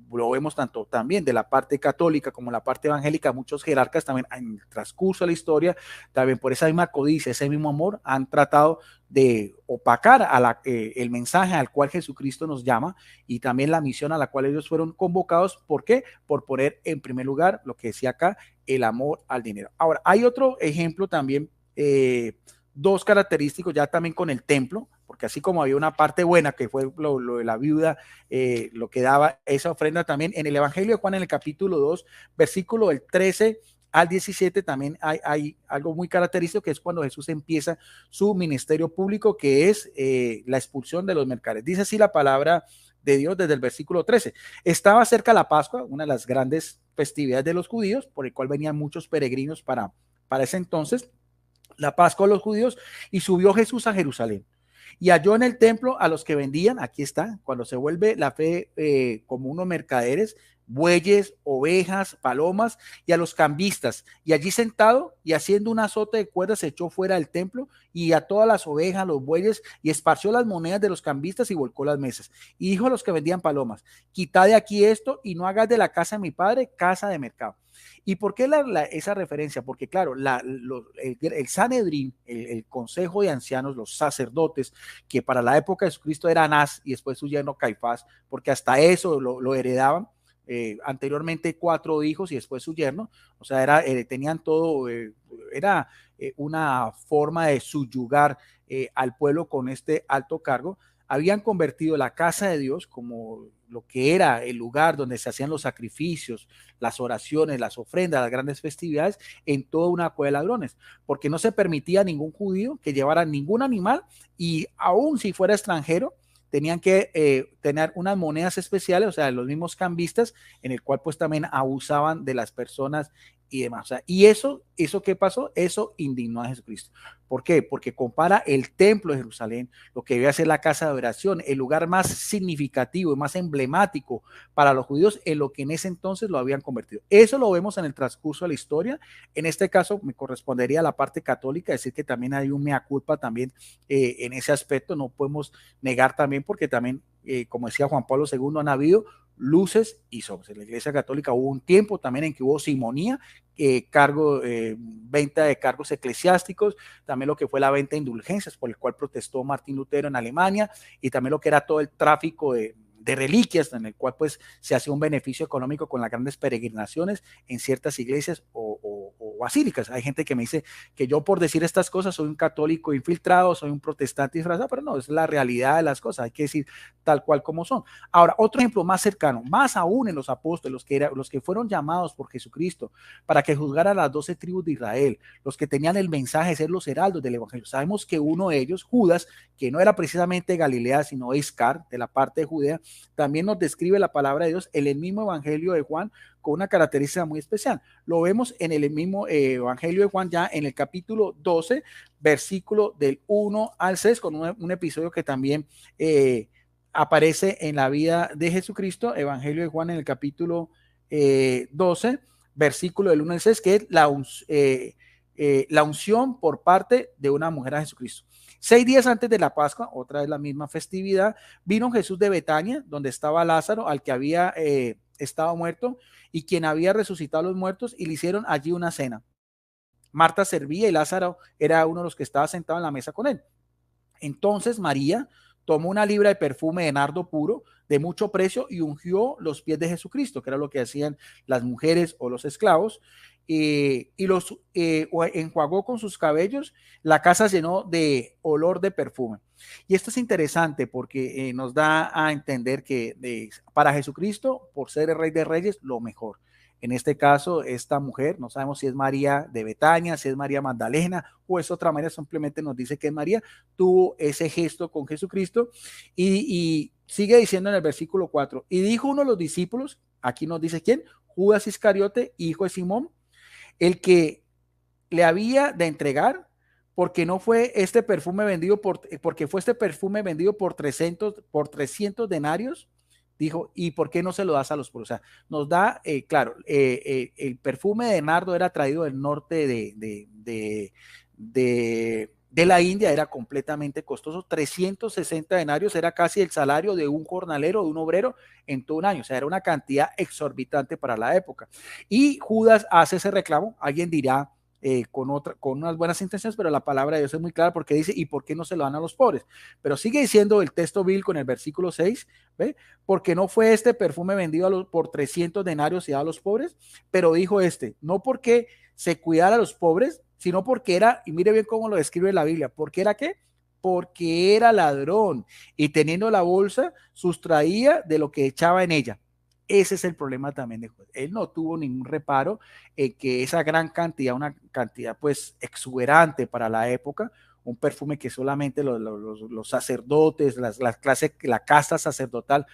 S2: lo vemos tanto también de la parte católica como la parte evangélica, muchos jerarcas también en el transcurso de la historia, también por esa misma codicia, ese mismo amor, han tratado de opacar el mensaje al cual Jesucristo nos llama y también la misión a la cual ellos fueron convocados. ¿Por qué? Por poner en primer lugar lo que decía acá, el amor al dinero. Ahora, hay otro ejemplo también, dos característicos ya también con el templo, porque así como había una parte buena que fue lo de la viuda, lo que daba esa ofrenda, también en el Evangelio de Juan, en el capítulo 2, versículo del 13 al 17, también hay algo muy característico, que es cuando Jesús empieza su ministerio público, que es la expulsión de los mercaderes. Dice así la palabra de Dios desde el versículo 13. Estaba cerca la Pascua, una de las grandes festividades de los judíos, por el cual venían muchos peregrinos para ese entonces, la Pascua de los judíos, y subió Jesús a Jerusalén. Y halló en el templo a los que vendían, aquí está, cuando se vuelve la fe como unos mercaderes, bueyes, ovejas, palomas, y a los cambistas. Y allí sentado y haciendo un azote de cuerdas se echó fuera del templo y a todas las ovejas, los bueyes, y esparció las monedas de los cambistas y volcó las mesas. Y dijo a los que vendían palomas, quitad de aquí esto y no hagas de la casa de mi padre casa de mercado. ¿Y por qué esa referencia? Porque claro, el Sanedrín, el consejo de ancianos, los sacerdotes, que para la época de Jesucristo era Anás y después su yerno Caifás, porque hasta eso lo heredaban, anteriormente 4 hijos y después su yerno, o sea, tenían todo, era una forma de subyugar al pueblo con este alto cargo. Habían convertido la casa de Dios como lo que era el lugar donde se hacían los sacrificios, las oraciones, las ofrendas, las grandes festividades, en toda una cueva de ladrones, porque no se permitía a ningún judío que llevara ningún animal, y aún si fuera extranjero, tenían que tener unas monedas especiales, o sea, los mismos cambistas, en el cual pues también abusaban de las personas y demás. O sea, y eso ¿qué pasó? Eso indignó a Jesucristo. ¿Por qué? Porque compara el templo de Jerusalén, lo que debía ser la casa de oración, el lugar más significativo y más emblemático para los judíos, en lo que en ese entonces lo habían convertido. Eso lo vemos en el transcurso de la historia. En este caso me correspondería a la parte católica decir que también hay un mea culpa también en ese aspecto. No podemos negar también, porque también, como decía Juan Pablo II, han habido luces y sombras. En la Iglesia Católica hubo un tiempo también en que hubo simonía, venta de cargos eclesiásticos, también lo que fue la venta de indulgencias, por el cual protestó Martín Lutero en Alemania, y también lo que era todo el tráfico de reliquias, en el cual pues se hacía un beneficio económico con las grandes peregrinaciones en ciertas iglesias o basílicas. Hay gente que me dice que yo, por decir estas cosas, soy un católico infiltrado, soy un protestante disfrazado, pero no, es la realidad de las cosas, hay que decir tal cual como son. Ahora, otro ejemplo más cercano, más aún en los apóstoles, los que fueron llamados por Jesucristo para que juzgara a las 12 tribus de Israel, los que tenían el mensaje de ser los heraldos del evangelio. Sabemos que uno de ellos, Judas, que no era precisamente Galilea, sino Iscar, de la parte de Judea, también nos describe la palabra de Dios en el mismo evangelio de Juan con una característica muy especial. Lo vemos en el mismo evangelio de Juan, ya en el capítulo 12, versículo del 1 al 6, con un episodio que también aparece en la vida de Jesucristo. Evangelio de Juan en el capítulo 12, versículo del 1 al 6, que es la unción por parte de una mujer a Jesucristo. 6 días antes de la Pascua, otra vez la misma festividad, vino Jesús de Betania, donde estaba Lázaro, al que había estado muerto y quien había resucitado a los muertos, y le hicieron allí una cena. Marta servía y Lázaro era uno de los que estaba sentado en la mesa con él. Entonces María tomó una libra de perfume de nardo puro de mucho precio y ungió los pies de Jesucristo, que era lo que hacían las mujeres o los esclavos, y los enjuagó con sus cabellos. La casa llenó de olor de perfume. Y esto es interesante porque nos da a entender que para Jesucristo, por ser el Rey de Reyes, lo mejor. En este caso, esta mujer, no sabemos si es María de Betania, si es María Magdalena o es otra María, simplemente nos dice que es María, tuvo ese gesto con Jesucristo, y sigue diciendo en el versículo 4, y dijo uno de los discípulos, aquí nos dice quién, Judas Iscariote, hijo de Simón, el que le había de entregar, porque fue este perfume vendido por 300 denarios. Dijo, ¿y por qué no se lo das a los pobres? O sea, nos da, claro, el perfume de nardo era traído del norte de la India, era completamente costoso. 360 denarios era casi el salario de un jornalero, de un obrero en todo un año. O sea, era una cantidad exorbitante para la época. Y Judas hace ese reclamo. Alguien dirá, con unas buenas intenciones, pero la palabra de Dios es muy clara, porque dice, ¿y por qué no se lo dan a los pobres? Pero sigue diciendo el texto bíblico en el versículo 6, ¿ve? Porque no fue este perfume vendido por 300 denarios y dado a los pobres, pero dijo no porque se cuidara a los pobres, sino porque era, y mire bien cómo lo describe la Biblia, ¿porque era qué? Porque era ladrón, y teniendo la bolsa, sustraía de lo que echaba en ella. Ese es el problema también de Judas. Él no tuvo ningún reparo en que esa gran cantidad, una cantidad pues exuberante para la época, un perfume que solamente los sacerdotes, la casta sacerdotal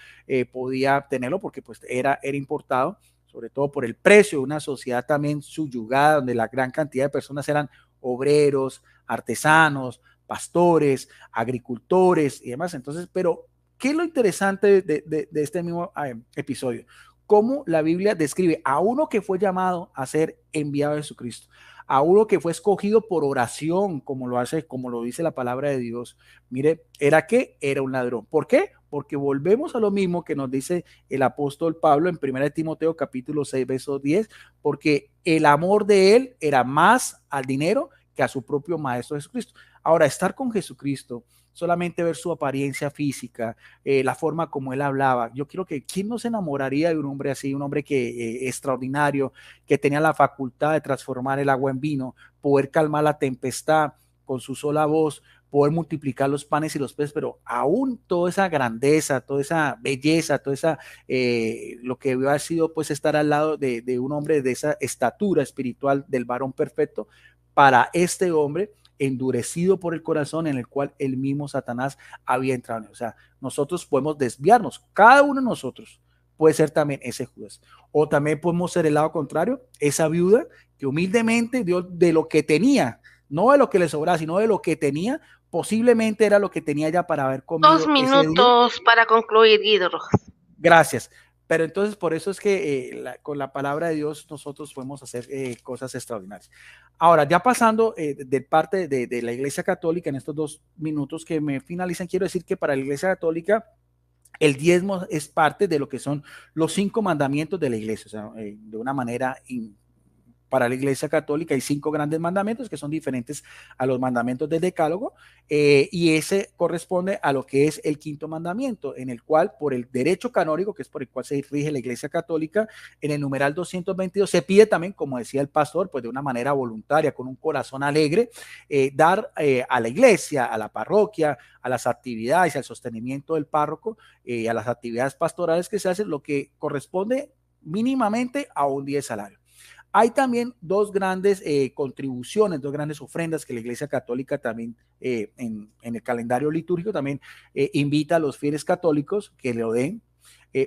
S2: podía tenerlo, porque pues era importado, sobre todo por el precio de una sociedad también subyugada, donde la gran cantidad de personas eran obreros, artesanos, pastores, agricultores y demás. Entonces, pero ¿qué es lo interesante de este mismo episodio? Cómo la Biblia describe a uno que fue llamado a ser enviado de Jesucristo, a uno que fue escogido por oración, como lo dice la palabra de Dios. Mire, ¿era qué? Era un ladrón. ¿Por qué? Porque volvemos a lo mismo que nos dice el apóstol Pablo en 1 Timoteo capítulo 6, verso 10, porque el amor de él era más al dinero que a su propio Maestro Jesucristo. Ahora, estar con Jesucristo, solamente ver su apariencia física, la forma como él hablaba. Yo quiero que, ¿quién no se enamoraría de un hombre así? Un hombre que extraordinario, que tenía la facultad de transformar el agua en vino, poder calmar la tempestad con su sola voz, poder multiplicar los panes y los peces, pero aún toda esa grandeza, toda esa belleza, toda esa, lo que ha sido pues estar al lado de un hombre de esa estatura espiritual del varón perfecto, para este hombre endurecido por el corazón en el cual el mismo Satanás había entrado. O sea, nosotros podemos desviarnos, cada uno de nosotros puede ser también ese Judas. O también podemos ser el lado contrario, esa viuda que humildemente dio de lo que tenía, no de lo que le sobraba, sino de lo que tenía, posiblemente era lo que tenía ya para haber comido
S1: 2 minutos para concluir, Guido Rojas.
S2: Gracias. Pero entonces por eso es que con la palabra de Dios nosotros podemos hacer cosas extraordinarias. Ahora, ya pasando de parte de la Iglesia Católica, en estos 2 minutos que me finalizan, quiero decir que para la Iglesia Católica el diezmo es parte de lo que son los 5 mandamientos de la Iglesia. O sea, de una manera para la Iglesia Católica hay 5 grandes mandamientos que son diferentes a los mandamientos del Decálogo, y ese corresponde a lo que es el 5.º mandamiento, en el cual por el derecho canónico, que es por el cual se rige la Iglesia Católica, en el numeral 222 se pide también, como decía el pastor, pues de una manera voluntaria, con un corazón alegre, dar a la iglesia, a la parroquia, a las actividades, al sostenimiento del párroco, a las actividades pastorales que se hacen, lo que corresponde mínimamente a un día de salario. Hay también 2 grandes contribuciones, 2 grandes ofrendas que la Iglesia Católica también en el calendario litúrgico también invita a los fieles católicos que lo den.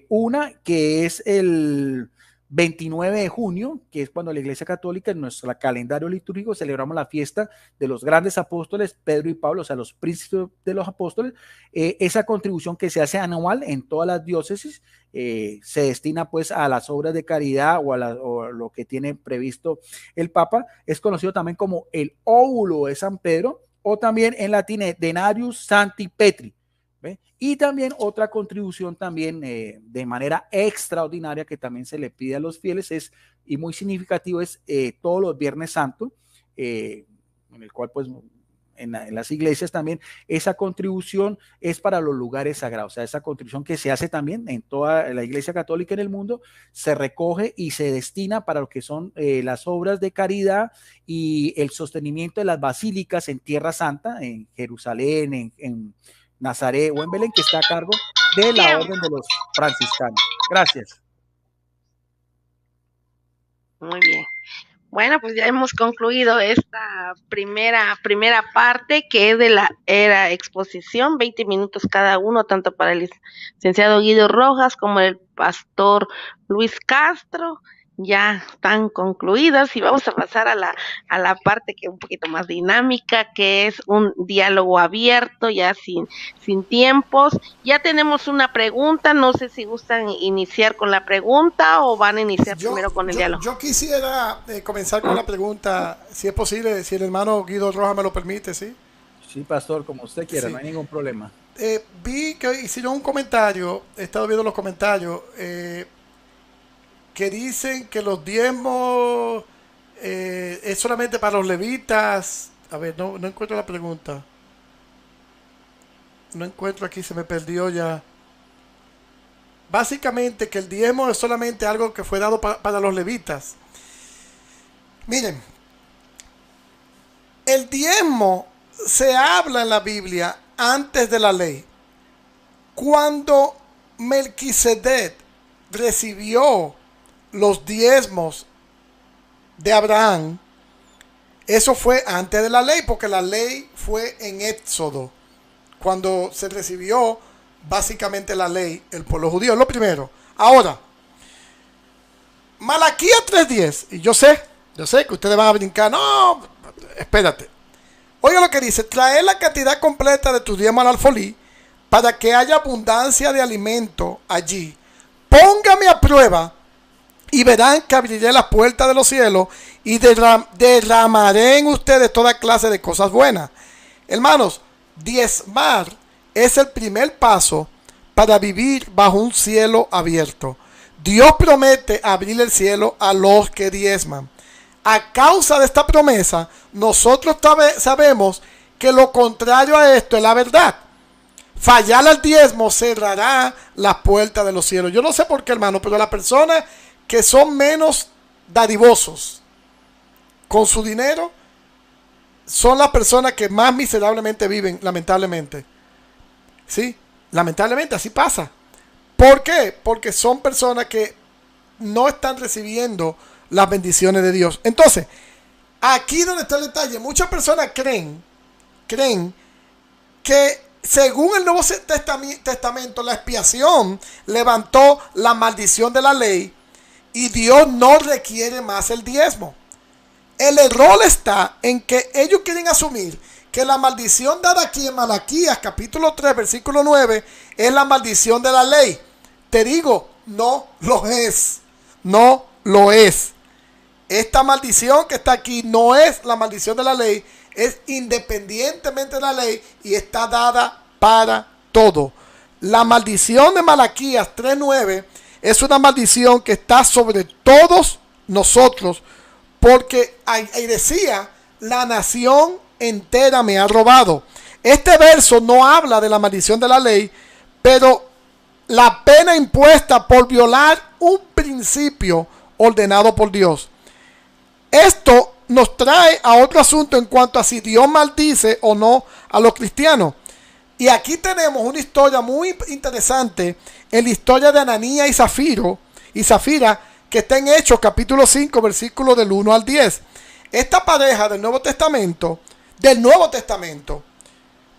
S2: Una que es el 29 de junio, que es cuando la Iglesia Católica en nuestro calendario litúrgico celebramos la fiesta de los grandes apóstoles Pedro y Pablo, o sea, los príncipes de los apóstoles. Esa contribución que se hace anual en todas las diócesis se destina pues a las obras de caridad o lo que tiene previsto el Papa. Es conocido también como el óvulo de San Pedro, o también en latín denarius sancti Petri. ¿Ve? Y también otra contribución también de manera extraordinaria que también se le pide a los fieles es, y muy significativo, es todos los Viernes Santos, en el cual pues en las iglesias también esa contribución es para los lugares sagrados. O sea, esa contribución que se hace también en toda la Iglesia Católica en el mundo se recoge y se destina para lo que son las obras de caridad y el sostenimiento de las basílicas en Tierra Santa, en Jerusalén, en Nazaret o en Belén, que está a cargo de la orden de los franciscanos. Gracias.
S1: Muy bien. Bueno, pues ya hemos concluido esta primera parte, que es de la era exposición, 20 minutos cada uno, tanto para el licenciado Guido Rojas como el pastor Luis Castro. Ya están concluidas y vamos a pasar a la parte que es un poquito más dinámica, que es un diálogo abierto, ya sin tiempos. Ya tenemos una pregunta, no sé si gustan iniciar con la pregunta o van a iniciar primero con el diálogo.
S3: Yo quisiera comenzar con la pregunta, si es posible, si el hermano Guido Rojas me lo permite, ¿sí?
S2: Sí, pastor, como usted quiera, sí. No hay ningún problema.
S3: Vi que hicieron un comentario, he estado viendo los comentarios, que dicen que los diezmos es solamente para los levitas. A ver, no encuentro la pregunta. No encuentro aquí, se me perdió ya. Básicamente que el diezmo es solamente algo que fue dado para los levitas. Miren, el diezmo se habla en la Biblia antes de la ley. Cuando Melquisedec recibió los diezmos de Abraham, eso fue antes de la ley, porque la ley fue en Éxodo, cuando se recibió básicamente la ley, el pueblo judío, lo primero. Ahora, Malaquías 3:10, y yo sé que ustedes van a brincar, no, espérate. Oiga lo que dice: trae la cantidad completa de tu diezmo al alfolí, para que haya abundancia de alimento allí. Póngame a prueba y verán que abriré las puertas de los cielos y derramaré en ustedes toda clase de cosas buenas. Hermanos, diezmar es el primer paso para vivir bajo un cielo abierto. Dios promete abrir el cielo a los que diezman. A causa de esta promesa, nosotros sabemos que lo contrario a esto es la verdad. Fallar al diezmo cerrará las puertas de los cielos. Yo no sé por qué, hermano, pero las personas que son menos dadivosos con su dinero son las personas que más miserablemente viven, lamentablemente. ¿Sí? Lamentablemente así pasa. ¿Por qué? Porque son personas que no están recibiendo las bendiciones de Dios. Entonces, aquí donde está el detalle, muchas personas creen que según el Nuevo Testamento, la expiación levantó la maldición de la ley y Dios no requiere más el diezmo. El error está en que ellos quieren asumir que la maldición dada aquí en Malaquías capítulo 3 versículo 9 es la maldición de la ley. Te digo, no lo es. No lo es. Esta maldición que está aquí no es la maldición de la ley, es independientemente de la ley y está dada para todo. La maldición de Malaquías 3:9 es una maldición que está sobre todos nosotros, porque ahí decía, la nación entera me ha robado. Este verso no habla de la maldición de la ley, pero la pena impuesta por violar un principio ordenado por Dios. Esto nos trae a otro asunto en cuanto a si Dios maldice o no a los cristianos. Y aquí tenemos una historia muy interesante en la historia de Ananías y Zafira, que está en Hechos capítulo 5 versículos del 1 al 10. Esta pareja del Nuevo Testamento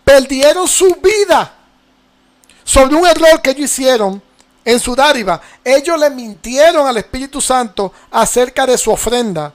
S3: perdieron su vida sobre un error que ellos hicieron en su dádiva. Ellos le mintieron al Espíritu Santo acerca de su ofrenda.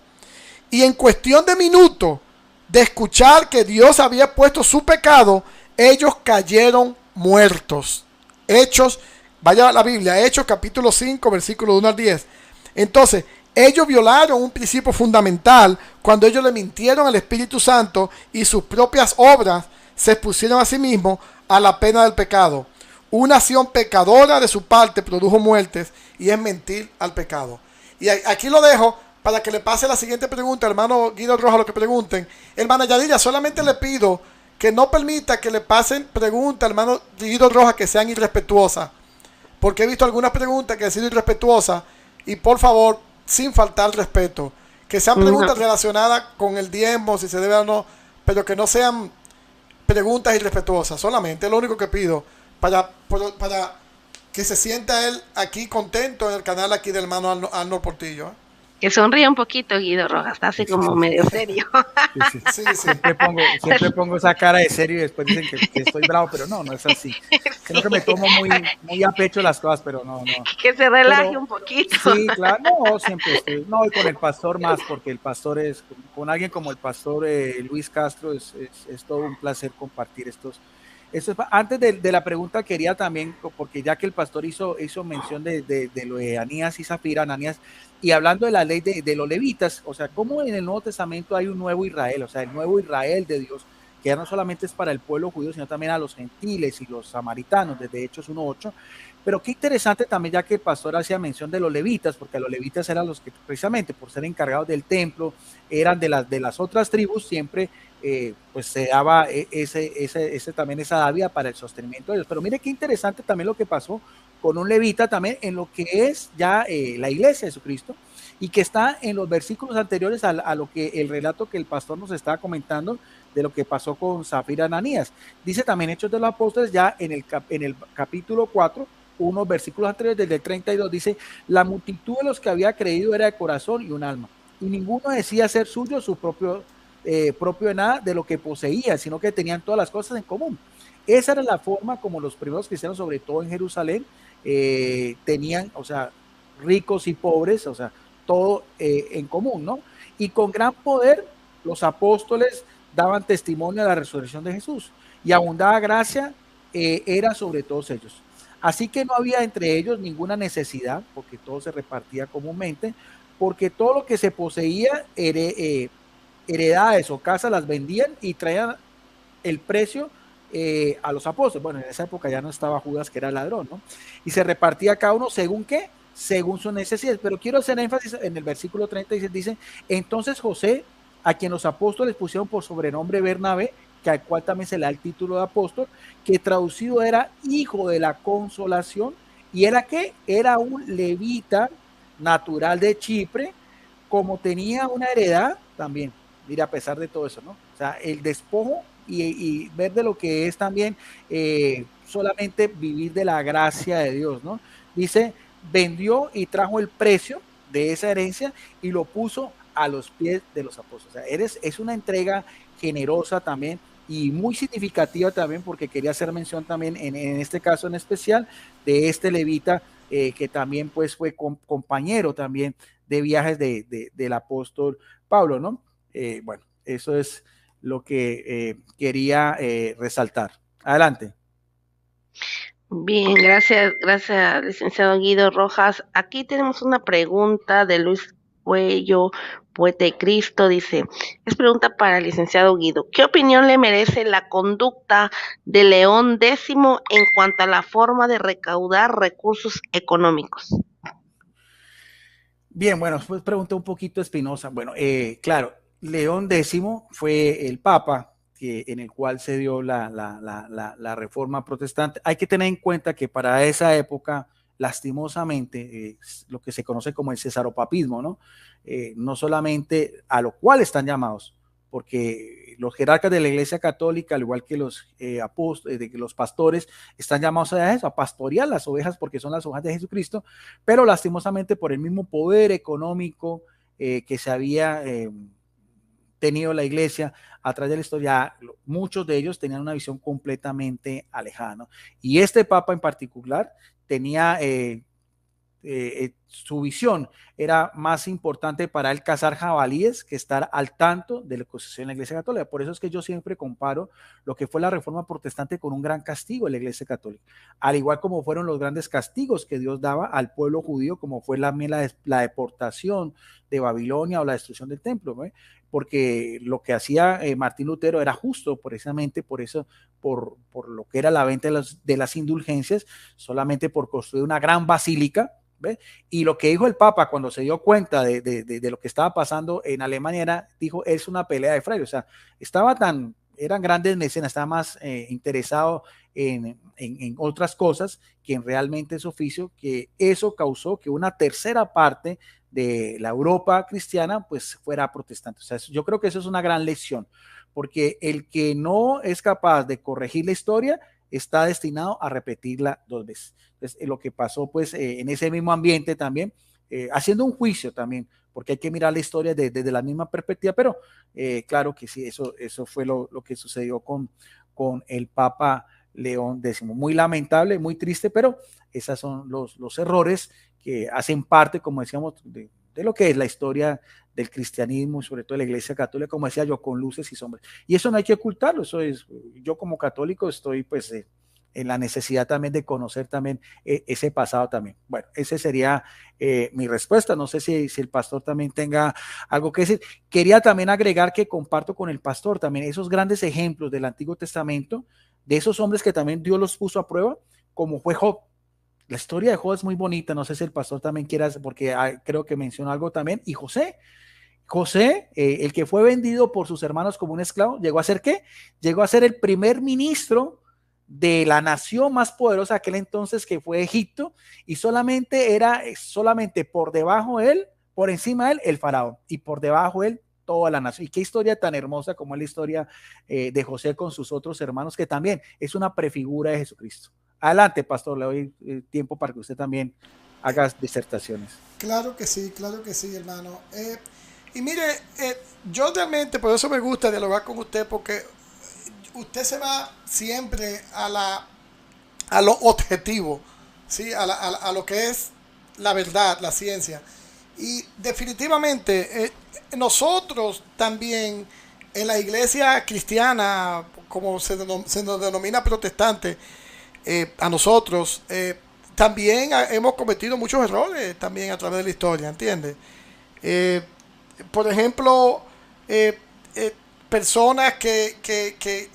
S3: Y en cuestión de minutos de escuchar que Dios había puesto su pecado, ellos cayeron muertos. Hechos, vaya a la Biblia, Hechos capítulo 5, versículo 1 al 10. Entonces, ellos violaron un principio fundamental cuando ellos le mintieron al Espíritu Santo y sus propias obras se expusieron a sí mismos a la pena del pecado. Una acción pecadora de su parte produjo muertes y es mentir al pecado. Y aquí lo dejo para que le pase la siguiente pregunta, hermano Guido Rojas, lo que pregunten. Hermana Yadira, solamente le pido que no permita que le pasen preguntas, hermano Guido Rojas, que sean irrespetuosas. Porque he visto algunas preguntas que han sido irrespetuosas. Y por favor, sin faltar respeto, que sean preguntas relacionadas con el diezmo, si se debe o no, pero que no sean preguntas irrespetuosas. Solamente es lo único que pido para que se sienta él aquí contento en el canal aquí del hermano Arnold Portillo.
S1: Que sonríe un poquito, Guido Rojas, está así como medio serio.
S2: Sí. Siempre pongo esa cara de serio y después dicen que estoy bravo, pero no es así. Creo que me tomo muy a pecho las cosas, pero no.
S1: Que se relaje un poquito.
S2: Sí, claro, no, siempre estoy. No, y con el pastor más, porque el pastor es, con alguien como el pastor Luis Castro, es todo un placer compartir estos. Antes de la pregunta quería también, porque ya que el pastor hizo mención de lo de Ananías y Zafira, y hablando de la ley de los levitas, o sea, cómo en el Nuevo Testamento hay un nuevo Israel, o sea, el nuevo Israel de Dios, que ya no solamente es para el pueblo judío, sino también a los gentiles y los samaritanos, desde Hechos 1:8. Pero qué interesante también, ya que el pastor hacía mención de los levitas, porque los levitas eran los que precisamente por ser encargados del templo, eran de las otras tribus, siempre pues se daba también esa dávida para el sostenimiento de ellos. Pero mire qué interesante también lo que pasó con un levita también en lo que es ya la iglesia de Jesucristo, y que está en los versículos anteriores a lo que el relato que el pastor nos estaba comentando de lo que pasó con Zafira y Ananías. Dice también Hechos de los Apóstoles, ya en el capítulo 4, unos versículos anteriores, desde el 32, dice: la multitud de los que había creído era de corazón y un alma, y ninguno decía ser suyo su propio de nada de lo que poseía, sino que tenían todas las cosas en común. Esa era la forma como los primeros cristianos, sobre todo en Jerusalén, tenían, o sea, ricos y pobres, o sea, todo en común, ¿no? Y con gran poder los apóstoles daban testimonio de la resurrección de Jesús, y abundaba gracia era sobre todos ellos. Así que no había entre ellos ninguna necesidad, porque todo se repartía comúnmente, porque todo lo que se poseía, heredades o casas, las vendían y traían el precio a los apóstoles. Bueno, en esa época ya no estaba Judas, que era ladrón, ¿no? Y se repartía cada uno según qué, según sus necesidades. Pero quiero hacer énfasis en el versículo 36, dice: entonces José, a quien los apóstoles pusieron por sobrenombre Bernabé, que al cual también se le da el título de apóstol, que traducido era hijo de la consolación, y era que era un levita natural de Chipre, como tenía una heredad también, mira, a pesar de todo eso, ¿no? O sea, el despojo y ver de lo que es también solamente vivir de la gracia de Dios, ¿no? Dice, vendió y trajo el precio de esa herencia y lo puso a los pies de los apóstoles. O sea, es una entrega generosa también y muy significativa también, porque quería hacer mención también en este caso en especial de este levita que también pues fue compañero también de viajes del apóstol Pablo, ¿no? Bueno, eso es lo que quería resaltar. Adelante.
S1: Bien, gracias, licenciado Guido Rojas. Aquí tenemos una pregunta de Luis Cuello, Poeta de Cristo. Dice, es pregunta para el licenciado Guido. ¿Qué opinión le merece la conducta de León X en cuanto a la forma de recaudar recursos económicos?
S2: Bien, bueno, pues pregunta un poquito espinosa. Bueno, claro, León X fue el Papa en el cual se dio la reforma protestante. Hay que tener en cuenta que para esa época, lastimosamente, lo que se conoce como el cesaropapismo, ¿no? No solamente a lo cual están llamados, porque los jerarcas de la Iglesia Católica, al igual que los los pastores, están llamados a eso, a pastorear las ovejas, porque son las ovejas de Jesucristo, pero lastimosamente por el mismo poder económico que se había tenido la iglesia a través de la historia, muchos de ellos tenían una visión completamente alejada, ¿no? Y este papa en particular tenía su visión era más importante para él cazar jabalíes que estar al tanto de lo que sucede en la Iglesia Católica. Por eso es que yo siempre comparo lo que fue la Reforma Protestante con un gran castigo en la Iglesia Católica, al igual como fueron los grandes castigos que Dios daba al pueblo judío, como fue la deportación de Babilonia o la destrucción del templo, ¿no? Porque lo que hacía Martín Lutero era justo, precisamente por eso, por lo que era la venta de las indulgencias, solamente por construir una gran basílica. ¿Ve? Y lo que dijo el Papa cuando se dio cuenta de lo que estaba pasando en Alemania dijo, es una pelea de frailes. O sea, eran grandes mecenas, estaba más interesado en otras cosas que en realmente su oficio, que eso causó que una tercera parte de la Europa cristiana pues fuera protestante. O sea, yo creo que eso es una gran lección, porque el que no es capaz de corregir la historia está destinado a repetirla dos veces. Entonces, lo que pasó pues en ese mismo ambiente también, haciendo un juicio también, porque hay que mirar la historia desde la misma perspectiva, pero claro que sí, eso fue lo que sucedió con el Papa León X. Muy lamentable, muy triste, pero esos son los errores que hacen parte, como decíamos, de lo que es la historia del cristianismo, sobre todo de la Iglesia Católica, como decía yo, con luces y sombras. Y eso no hay que ocultarlo, eso es, yo como católico estoy pues en la necesidad también de conocer también ese pasado también. Bueno, esa sería mi respuesta. No sé si el pastor también tenga algo que decir. Quería también agregar que comparto con el pastor también esos grandes ejemplos del Antiguo Testamento, de esos hombres que también Dios los puso a prueba, como fue Job. La historia de Job es muy bonita, no sé si el pastor también quiera, porque creo que mencionó algo también, y José, el que fue vendido por sus hermanos como un esclavo, ¿llegó a ser qué? Llegó a ser el primer ministro de la nación más poderosa aquel entonces, que fue Egipto, y solamente por debajo de él, por encima de él, el faraón, y por debajo de él, toda la nación. Y qué historia tan hermosa como es la historia de José con sus otros hermanos, que también es una prefigura de Jesucristo. Adelante, pastor, le doy tiempo para que usted también haga disertaciones.
S3: Claro que sí, hermano. Y mire, yo realmente, por eso me gusta dialogar con usted, porque usted se va siempre a lo objetivo, ¿sí? A lo que es la verdad, la ciencia. Y definitivamente, nosotros también, en la iglesia cristiana, como se nos denomina protestante, a nosotros, también hemos cometido muchos errores también a través de la historia, ¿entiendes? Por ejemplo, personas que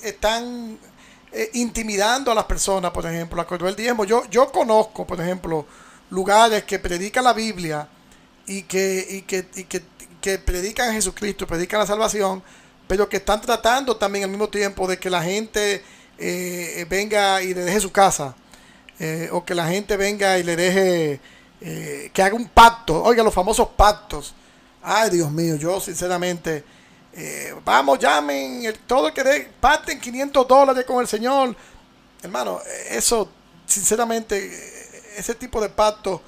S3: están intimidando a las personas, por ejemplo, acordó el diezmo. Yo conozco, por ejemplo, lugares que predican la Biblia y que predican a Jesucristo, predican la salvación, pero que están tratando también al mismo tiempo de que la gente venga y le deje su casa, o que la gente venga y le deje, que haga un pacto. Oiga, los famosos pactos. Ay, Dios mío, yo sinceramente, vamos, llamen, todo el que pacten $500 con el Señor. Hermano, eso, sinceramente, ese tipo de pacto,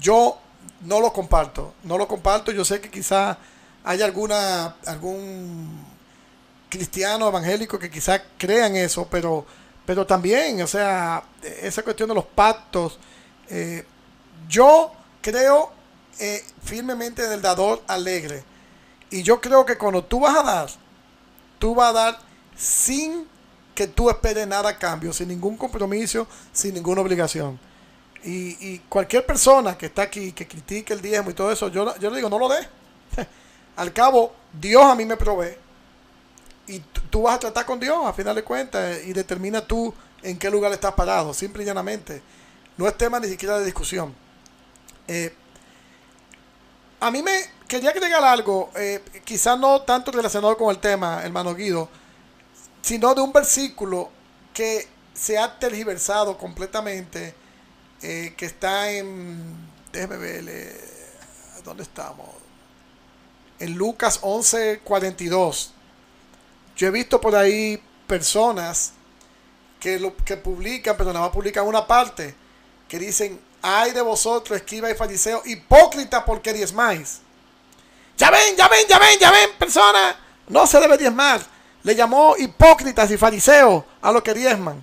S3: yo no lo comparto. No lo comparto. Yo sé que quizá haya algún cristiano evangélico que quizá crean eso, pero también, o sea, esa cuestión de los pactos, yo creo firmemente en el dador alegre. Y yo creo que cuando tú vas a dar sin que tú esperes nada a cambio, sin ningún compromiso, sin ninguna obligación. Y cualquier persona que está aquí, que critique el diezmo y todo eso, yo le digo, no lo dé. Al cabo, Dios a mí me provee. Y tú vas a tratar con Dios, a final de cuentas, y determina tú en qué lugar estás parado, simple y llanamente. No es tema ni siquiera de discusión. A mí me quería agregar algo, quizás no tanto relacionado con el tema, hermano Guido, sino de un versículo que se ha tergiversado completamente, que está déjeme ver, ¿dónde estamos? En Lucas 11:42. Yo he visto por ahí personas que publican, pero nada más publican una parte, que dicen, ay de vosotros, escribas y fariseos, hipócritas, porque diezmáis. Ya ven, persona, no se debe diezmar. Le llamó hipócritas y fariseos a los que diezman.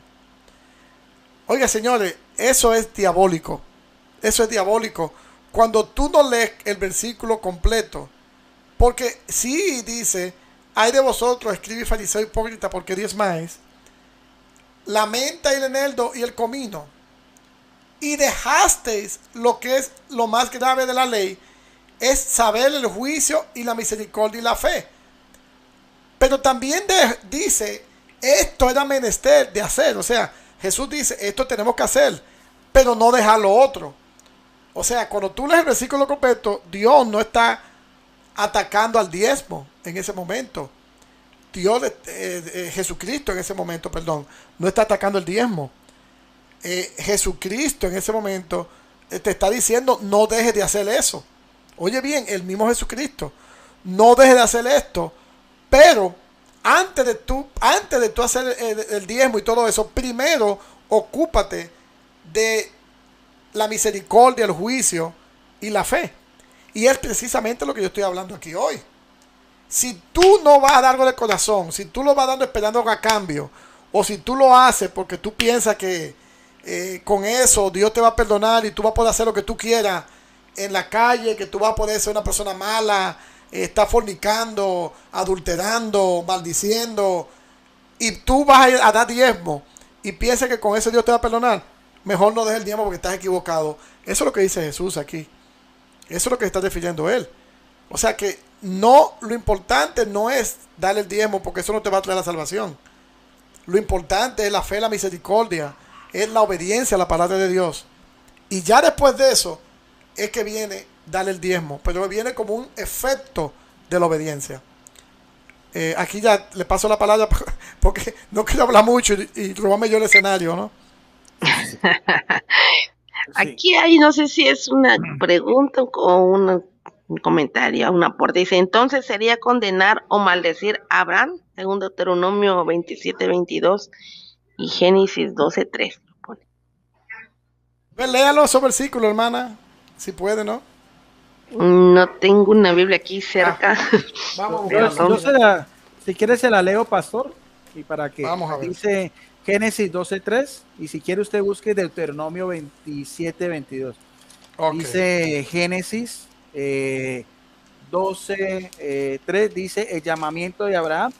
S3: Oiga, señores, eso es diabólico. Eso es diabólico. Cuando tú no lees el versículo completo, porque sí dice, ay de vosotros, escribe fariseo hipócrita, porque diezmáis la menta y el eneldo y el comino, y dejasteis lo que es lo más grave de la ley, es saber el juicio y la misericordia y la fe. Pero también dice, esto era menester de hacer. O sea, Jesús dice, esto tenemos que hacer, pero no dejar lo otro. O sea, cuando tú lees el versículo completo, Dios no está atacando al diezmo en ese momento. Jesucristo en ese momento, perdón, no está atacando el diezmo. Jesucristo en ese momento te está diciendo, no dejes de hacer eso. Oye bien, el mismo Jesucristo, no dejes de hacer esto, pero antes de tú hacer el diezmo y todo eso, primero ocúpate de la misericordia, el juicio y la fe. Y es precisamente lo que yo estoy hablando aquí hoy. Si tú no vas a dar algo de corazón, si tú lo vas dando esperando algo a cambio, o si tú lo haces porque tú piensas que con eso Dios te va a perdonar y tú vas a poder hacer lo que tú quieras en la calle, que tú vas a poder ser una persona mala, estar fornicando, adulterando, maldiciendo, y tú vas a dar diezmo y piensas que con eso Dios te va a perdonar, mejor no dejes el diezmo porque estás equivocado. Eso es lo que dice Jesús aquí. Eso es lo que está definiendo él. O sea que no, lo importante no es darle el diezmo porque eso no te va a traer la salvación. Lo importante es la fe, la misericordia, es la obediencia a la palabra de Dios. Y ya después de eso es que viene darle el diezmo, pero viene como un efecto de la obediencia. Aquí ya le paso la palabra porque no quiero hablar mucho y robarme yo el escenario, ¿no?
S1: Aquí hay, no sé si es una pregunta o un comentario, un aporte. Dice, entonces sería condenar o maldecir a Abraham, según Deuteronomio 27:22 y Génesis 12:3.
S3: Léalo esos versículos, hermana, si puede, ¿no?
S1: No tengo una Biblia aquí cerca.
S2: Vamos,
S4: si quieres se la leo, pastor, y para que
S3: vamos a ver.
S4: Dice Génesis 12:3, y si quiere usted busque Deuteronomio 27:22. Okay. Dice Génesis 12:3, dice el llamamiento de Abraham,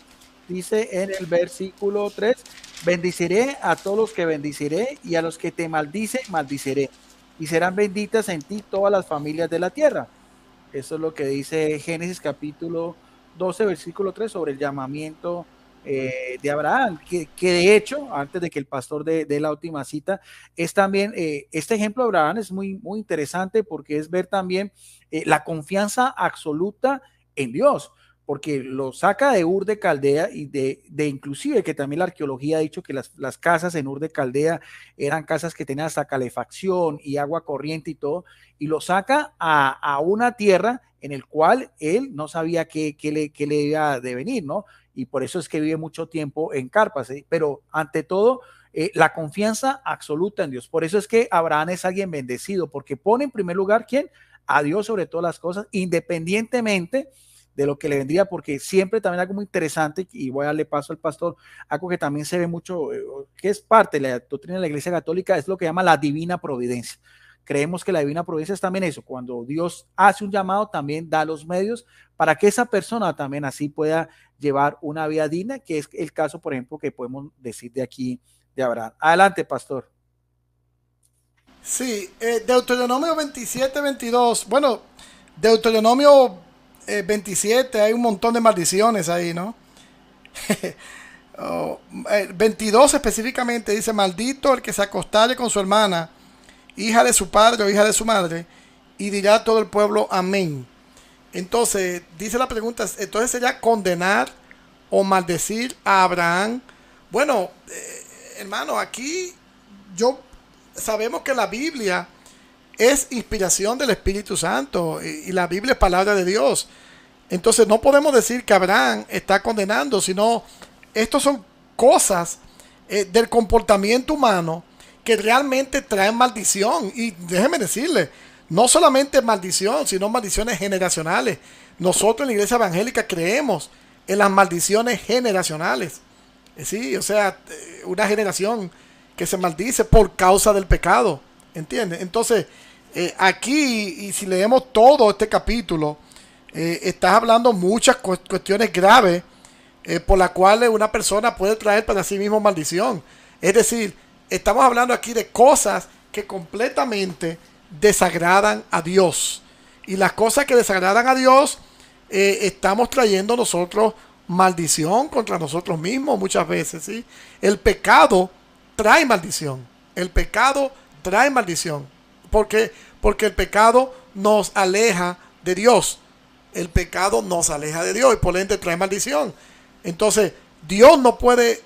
S4: dice en el versículo 3, bendiciré a todos los que bendiciré, y a los que te maldicen, maldiciré, y serán benditas en ti todas las familias de la tierra. Eso es lo que dice Génesis capítulo 12, versículo 3, sobre el llamamiento de Abraham, que de hecho, antes de que el pastor dé la última cita, es también, este ejemplo de Abraham es muy, muy interesante porque es ver también la confianza absoluta en Dios, porque lo saca de Ur de Caldea y de inclusive que también la arqueología ha dicho que las casas en Ur de Caldea eran casas que tenían hasta calefacción y agua corriente y todo, y lo saca a una tierra en el cual él no sabía qué le iba de venir, ¿no? Y por eso es que vive mucho tiempo en carpas, ¿eh? Pero ante todo, la confianza absoluta en Dios. Por eso es que Abraham es alguien bendecido, porque pone en primer lugar, ¿quién? A Dios sobre todas las cosas, independientemente de lo que le vendría, porque siempre también algo muy interesante, y voy a darle paso al pastor, algo que también se ve mucho, que es parte de la doctrina de la Iglesia Católica, es lo que llama la divina providencia. Creemos que la divina providencia es también eso, cuando Dios hace un llamado, también da los medios para que esa persona también así pueda llevar una vida digna, que es el caso, por ejemplo, que podemos decir de aquí, de Abraham. Adelante, pastor.
S3: Sí, Deuteronomio 27, 22. Bueno, Deuteronomio 27, hay un montón de maldiciones ahí, ¿no? 22 específicamente dice: maldito el que se acostare con su hermana, hija de su padre o hija de su madre, y dirá todo el pueblo amén. Entonces, dice la pregunta, entonces sería condenar o maldecir a Abraham. Bueno, hermano, aquí sabemos que la Biblia es inspiración del Espíritu Santo y la Biblia es palabra de Dios. Entonces no podemos decir que Abraham está condenando, sino estos son cosas del comportamiento humano que realmente traen maldición. Y déjeme decirle, no solamente maldición, sino maldiciones generacionales. Nosotros en la iglesia evangélica creemos en las maldiciones generacionales. Sí, o sea, una generación que se maldice por causa del pecado, ¿entiendes? Entonces, aquí, y si leemos todo este capítulo, estás hablando muchas cuestiones graves por las cuales una persona puede traer para sí mismo maldición. Es decir, estamos hablando aquí de cosas que completamente desagradan a Dios. Y las cosas que desagradan a Dios, estamos trayendo nosotros maldición contra nosotros mismos muchas veces, ¿sí? El pecado trae maldición. El pecado trae maldición. ¿Por qué? Porque el pecado nos aleja de Dios. El pecado nos aleja de Dios y por ende trae maldición. Entonces, Dios no puede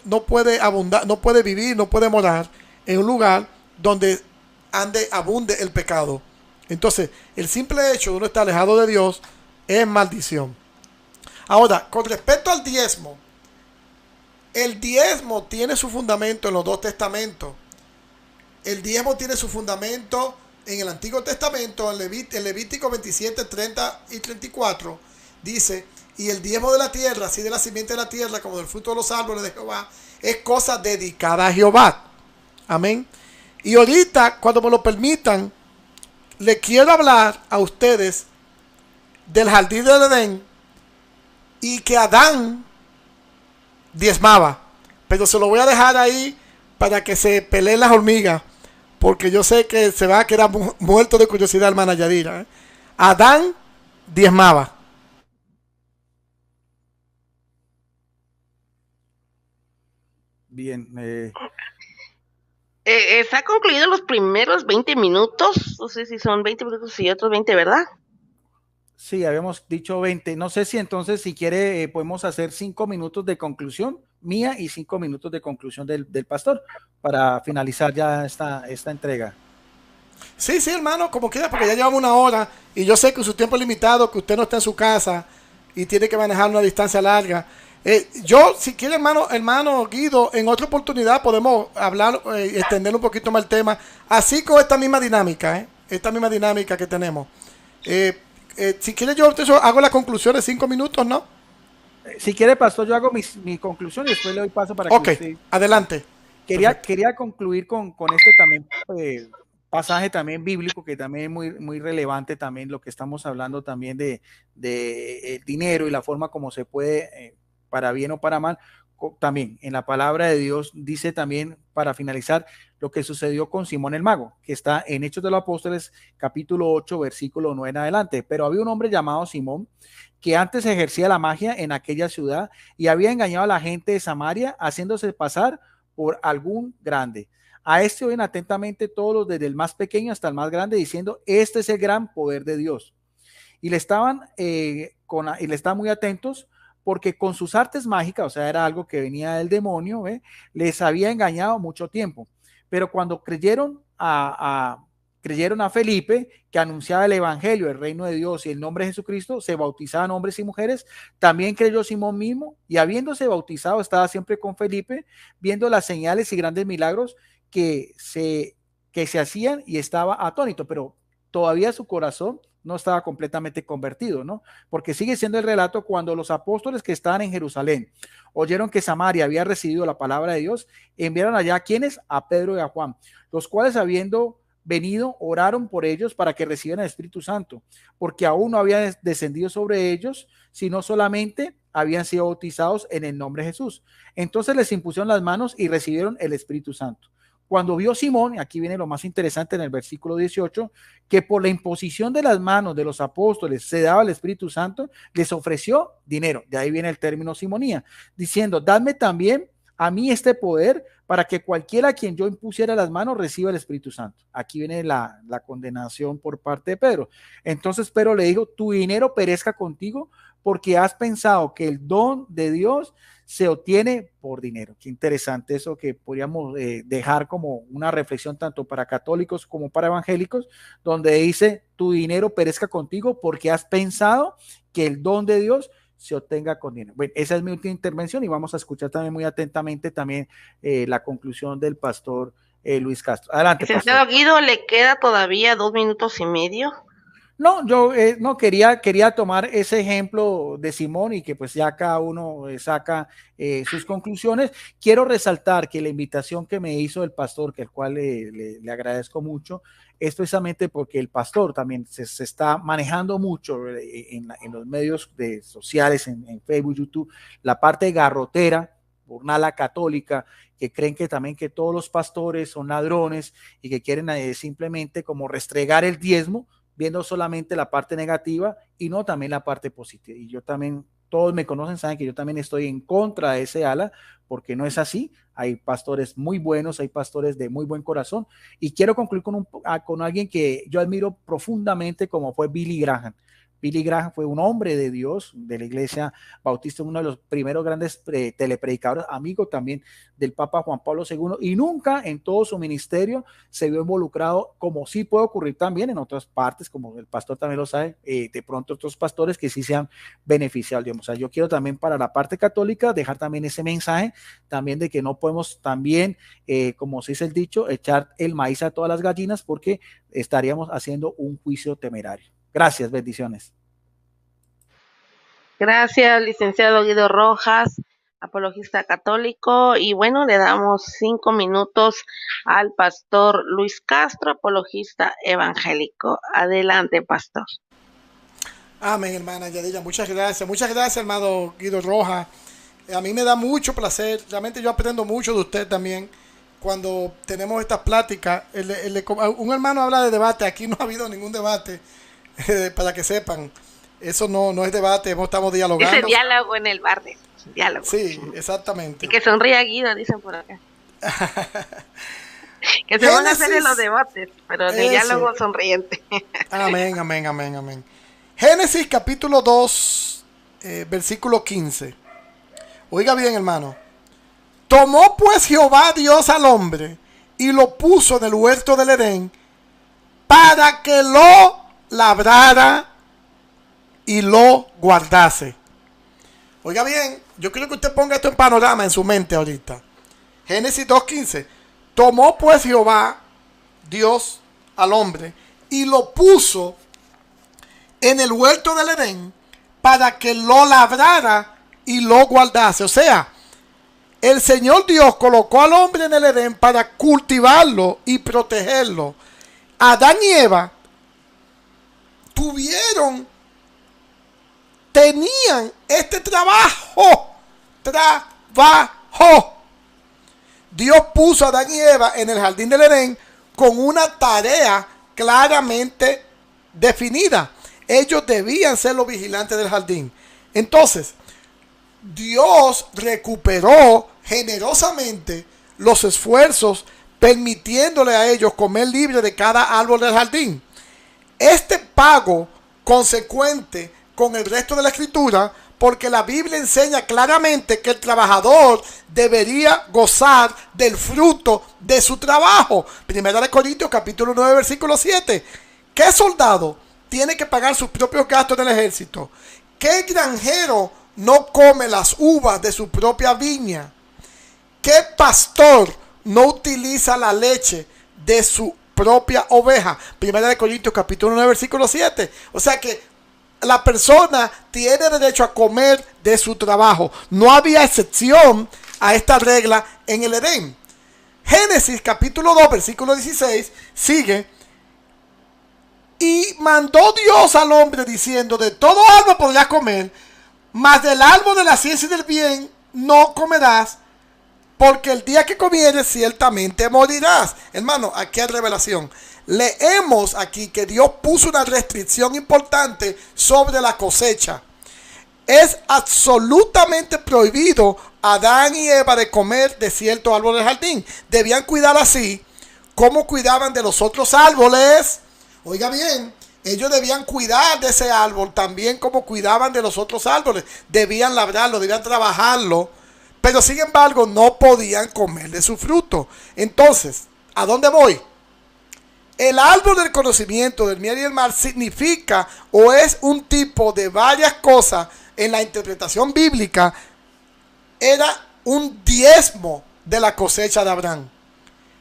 S3: abundar, no puede vivir, no puede morar en un lugar donde abunde el pecado. Entonces, el simple hecho de uno estar alejado de Dios es maldición. Ahora, con respecto al diezmo, el diezmo tiene su fundamento en los dos testamentos. El diezmo tiene su fundamento en el Antiguo Testamento, en Levítico 27, 30 y 34. Dice: y el diezmo de la tierra, así de la simiente de la tierra como del fruto de los árboles de Jehová, es cosa dedicada a Jehová. Amén. Y ahorita, cuando me lo permitan, le quiero hablar a ustedes del jardín del Edén y que Adán diezmaba. Pero se lo voy a dejar ahí para que se peleen las hormigas, porque yo sé que se va a quedar muerto de curiosidad, hermana Yadira, ¿eh? Adán diezmaba.
S4: Bien.
S1: Se ha concluido los primeros 20 minutos. No sé si son 20 minutos y otros 20, ¿verdad?
S4: Sí, habíamos dicho 20. No sé si entonces, si quiere, podemos hacer 5 minutos de conclusión mía y 5 minutos de conclusión del pastor para finalizar ya esta entrega.
S3: Sí, hermano, como quiera, porque ya llevamos una hora y yo sé que su tiempo es limitado, que usted no está en su casa y tiene que manejar una distancia larga. Yo, si quiere, hermano Guido, en otra oportunidad podemos hablar, extender un poquito más el tema, así con esta misma dinámica, esta misma dinámica que tenemos. Si quiere, yo hago la conclusión de 5 minutos, ¿no?
S4: Si quiere, pastor, yo hago mi conclusión y después le doy paso para que
S3: usted... adelante.
S4: Quería concluir con este también pasaje también bíblico, que también es muy, muy relevante también lo que estamos hablando también de el dinero y la forma como se puede, para bien o para mal. También en la palabra de Dios dice también, para finalizar, lo que sucedió con Simón el Mago, que está en Hechos de los Apóstoles, capítulo 8, versículo 9 en adelante. Pero había un hombre llamado Simón, que antes ejercía la magia en aquella ciudad y había engañado a la gente de Samaria, haciéndose pasar por algún grande. A este oyen atentamente todos los, desde el más pequeño hasta el más grande, diciendo: este es el gran poder de Dios. Y le estaban muy atentos, porque con sus artes mágicas, o sea, era algo que venía del demonio, les había engañado mucho tiempo. Pero cuando creyeron a Felipe, que anunciaba el evangelio, el reino de Dios y el nombre de Jesucristo, se bautizaban hombres y mujeres. También creyó Simón mismo, y habiéndose bautizado estaba siempre con Felipe, viendo las señales y grandes milagros que se hacían, y estaba atónito, pero todavía su corazón no estaba completamente convertido, ¿no? Porque sigue siendo el relato: cuando los apóstoles que estaban en Jerusalén oyeron que Samaria había recibido la palabra de Dios, enviaron allá, ¿quiénes? A Pedro y a Juan, los cuales, habiendo venido, oraron por ellos para que recibieran el Espíritu Santo, porque aún no había descendido sobre ellos, sino solamente habían sido bautizados en el nombre de Jesús. Entonces les impusieron las manos y recibieron el Espíritu Santo. Cuando vio Simón, aquí viene lo más interesante en el versículo 18, que por la imposición de las manos de los apóstoles se daba el Espíritu Santo, les ofreció dinero. De ahí viene el término simonía, diciendo: dadme también a mí este poder, para que cualquiera a quien yo impusiera las manos reciba el Espíritu Santo. Aquí viene la condenación por parte de Pedro. Entonces Pedro le dijo: tu dinero perezca contigo, porque has pensado que el don de Dios se obtiene por dinero. Qué interesante eso, que podríamos dejar como una reflexión tanto para católicos como para evangélicos, donde dice: tu dinero perezca contigo porque has pensado que el don de Dios se obtenga con dinero. Bueno, esa es mi última intervención, y vamos a escuchar también muy atentamente también la conclusión del pastor Luis Castro. Adelante,
S1: Licenciado
S4: pastor.
S1: Guido, ¿le queda todavía 2 minutos y medio?
S4: No, yo no quería tomar ese ejemplo de Simón, y que pues ya cada uno saca sus conclusiones. Quiero resaltar que la invitación que me hizo el pastor, que el cual le agradezco mucho, es precisamente porque el pastor también se está manejando mucho en los medios sociales, en Facebook, YouTube, la parte garrotera, por una ala católica, que creen que también que todos los pastores son ladrones y que quieren simplemente como restregar el diezmo, viendo solamente la parte negativa y no también la parte positiva. Y yo también, todos me conocen, saben que yo también estoy en contra de ese ala, porque no es así. Hay pastores muy buenos, hay pastores de muy buen corazón, y quiero concluir con alguien que yo admiro profundamente, como fue Billy Graham. Billy Graham fue un hombre de Dios, de la Iglesia Bautista, uno de los primeros grandes telepredicadores, amigo también del Papa Juan Pablo II, y nunca en todo su ministerio se vio involucrado, como sí puede ocurrir también en otras partes, como el pastor también lo sabe, de pronto otros pastores que sí se han beneficiado. Digamos. O sea, yo quiero también para la parte católica dejar también ese mensaje también de que no podemos también, como se dice el dicho, echar el maíz a todas las gallinas, porque estaríamos haciendo un juicio temerario. Gracias, bendiciones.
S1: Gracias, licenciado Guido Rojas, apologista católico. Y bueno, le damos 5 minutos al pastor Luis Castro, apologista evangélico. Adelante, pastor.
S3: Amén, hermana Yadira. Muchas gracias. Muchas gracias, hermano Guido Rojas. A mí me da mucho placer. Realmente yo aprendo mucho de usted también cuando tenemos estas pláticas. Un hermano habla de debate. Aquí no ha habido ningún debate. Para que sepan, eso no es debate, estamos dialogando.
S1: Ese diálogo en el bar, diálogo.
S3: Sí, exactamente.
S1: Y que sonría Guido, dicen por acá. Que se van a hacer en los debates, pero en el diálogo sonriente.
S3: Amén, amén, amén, amén. Génesis capítulo 2, versículo 15. Oiga bien, hermano. Tomó pues Jehová Dios al hombre y lo puso en el huerto del Edén para que lo labrara y lo guardase. Oiga bien, yo quiero que usted ponga esto en panorama en su mente ahorita. Génesis 2:15. Tomó pues Jehová Dios al hombre y lo puso en el huerto del Edén para que lo labrara y lo guardase. O sea, el Señor Dios colocó al hombre en el Edén para cultivarlo y protegerlo. Adán y Eva tenían este trabajo. Dios puso a Adán y Eva en el jardín del Edén con una tarea claramente definida. Ellos debían ser los vigilantes del jardín. Entonces, Dios recuperó generosamente los esfuerzos, permitiéndole a ellos comer libre de cada árbol del jardín. Este pago, consecuente con el resto de la escritura, porque la Biblia enseña claramente que el trabajador debería gozar del fruto de su trabajo. Primera de Corintios capítulo 9 versículo 7. ¿Qué soldado tiene que pagar sus propios gastos del ejército? ¿Qué granjero no come las uvas de su propia viña? ¿Qué pastor no utiliza la leche de su propia oveja? Primera de Corintios capítulo 9 versículo 7. O sea que la persona tiene derecho a comer de su trabajo. No había excepción a esta regla en el Edén. Génesis capítulo 2 versículo 16 sigue: y mandó Dios al hombre diciendo, de todo árbol podrás comer, mas del árbol de la ciencia y del bien no comerás, porque el día que comieres ciertamente morirás. Hermano, aquí hay revelación. Leemos aquí que Dios puso una restricción importante sobre la cosecha. Es absolutamente prohibido a Adán y Eva de comer de cierto árbol del jardín. Debían cuidar así como cuidaban de los otros árboles. Oiga bien, ellos debían cuidar de ese árbol también como cuidaban de los otros árboles. Debían labrarlo, debían trabajarlo, pero sin embargo no podían comer de su fruto. Entonces, ¿a dónde voy? El árbol del conocimiento del bien y del mal significa o es un tipo de varias cosas en la interpretación bíblica. Era un diezmo de la cosecha de Abraham.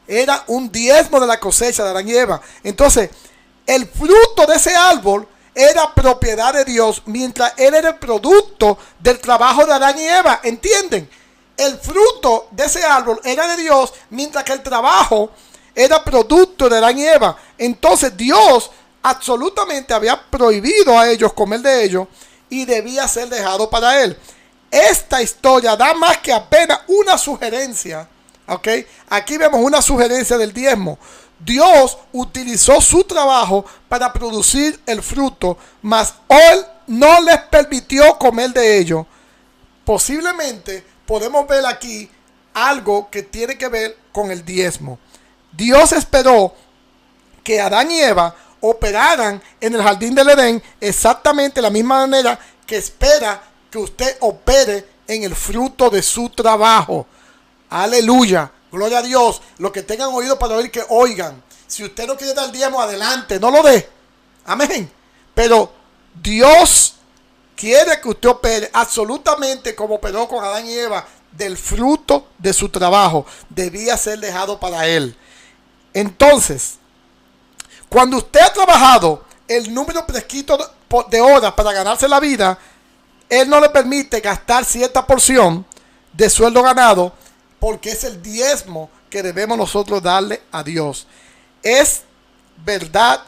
S3: Era un diezmo de la cosecha de Adán y Eva. Entonces, el fruto de ese árbol era propiedad de Dios, mientras él era el producto del trabajo de Adán y Eva. ¿Entienden? El fruto de ese árbol era de Dios, mientras que el trabajo era producto de Adán y Eva. Entonces Dios absolutamente había prohibido a ellos comer de ellos y debía ser dejado para él. Esta historia da más que apenas una sugerencia. ¿Ok? Aquí vemos una sugerencia del diezmo. Dios utilizó su trabajo para producir el fruto, mas él no les permitió comer de ello. Posiblemente podemos ver aquí algo que tiene que ver con el diezmo. Dios esperó que Adán y Eva operaran en el jardín del Edén exactamente de la misma manera que espera que usted opere en el fruto de su trabajo. Aleluya, gloria a Dios. Los que tengan oído para oír, que oigan. Si usted no quiere dar diezmo, adelante, no lo dé. Amén. Pero Dios quiere que usted opere absolutamente como operó con Adán y Eva, del fruto de su trabajo. Debía ser dejado para él. Entonces, cuando usted ha trabajado el número prescrito de horas para ganarse la vida, él no le permite gastar cierta porción de sueldo ganado, porque es el diezmo que debemos nosotros darle a Dios. Es verdad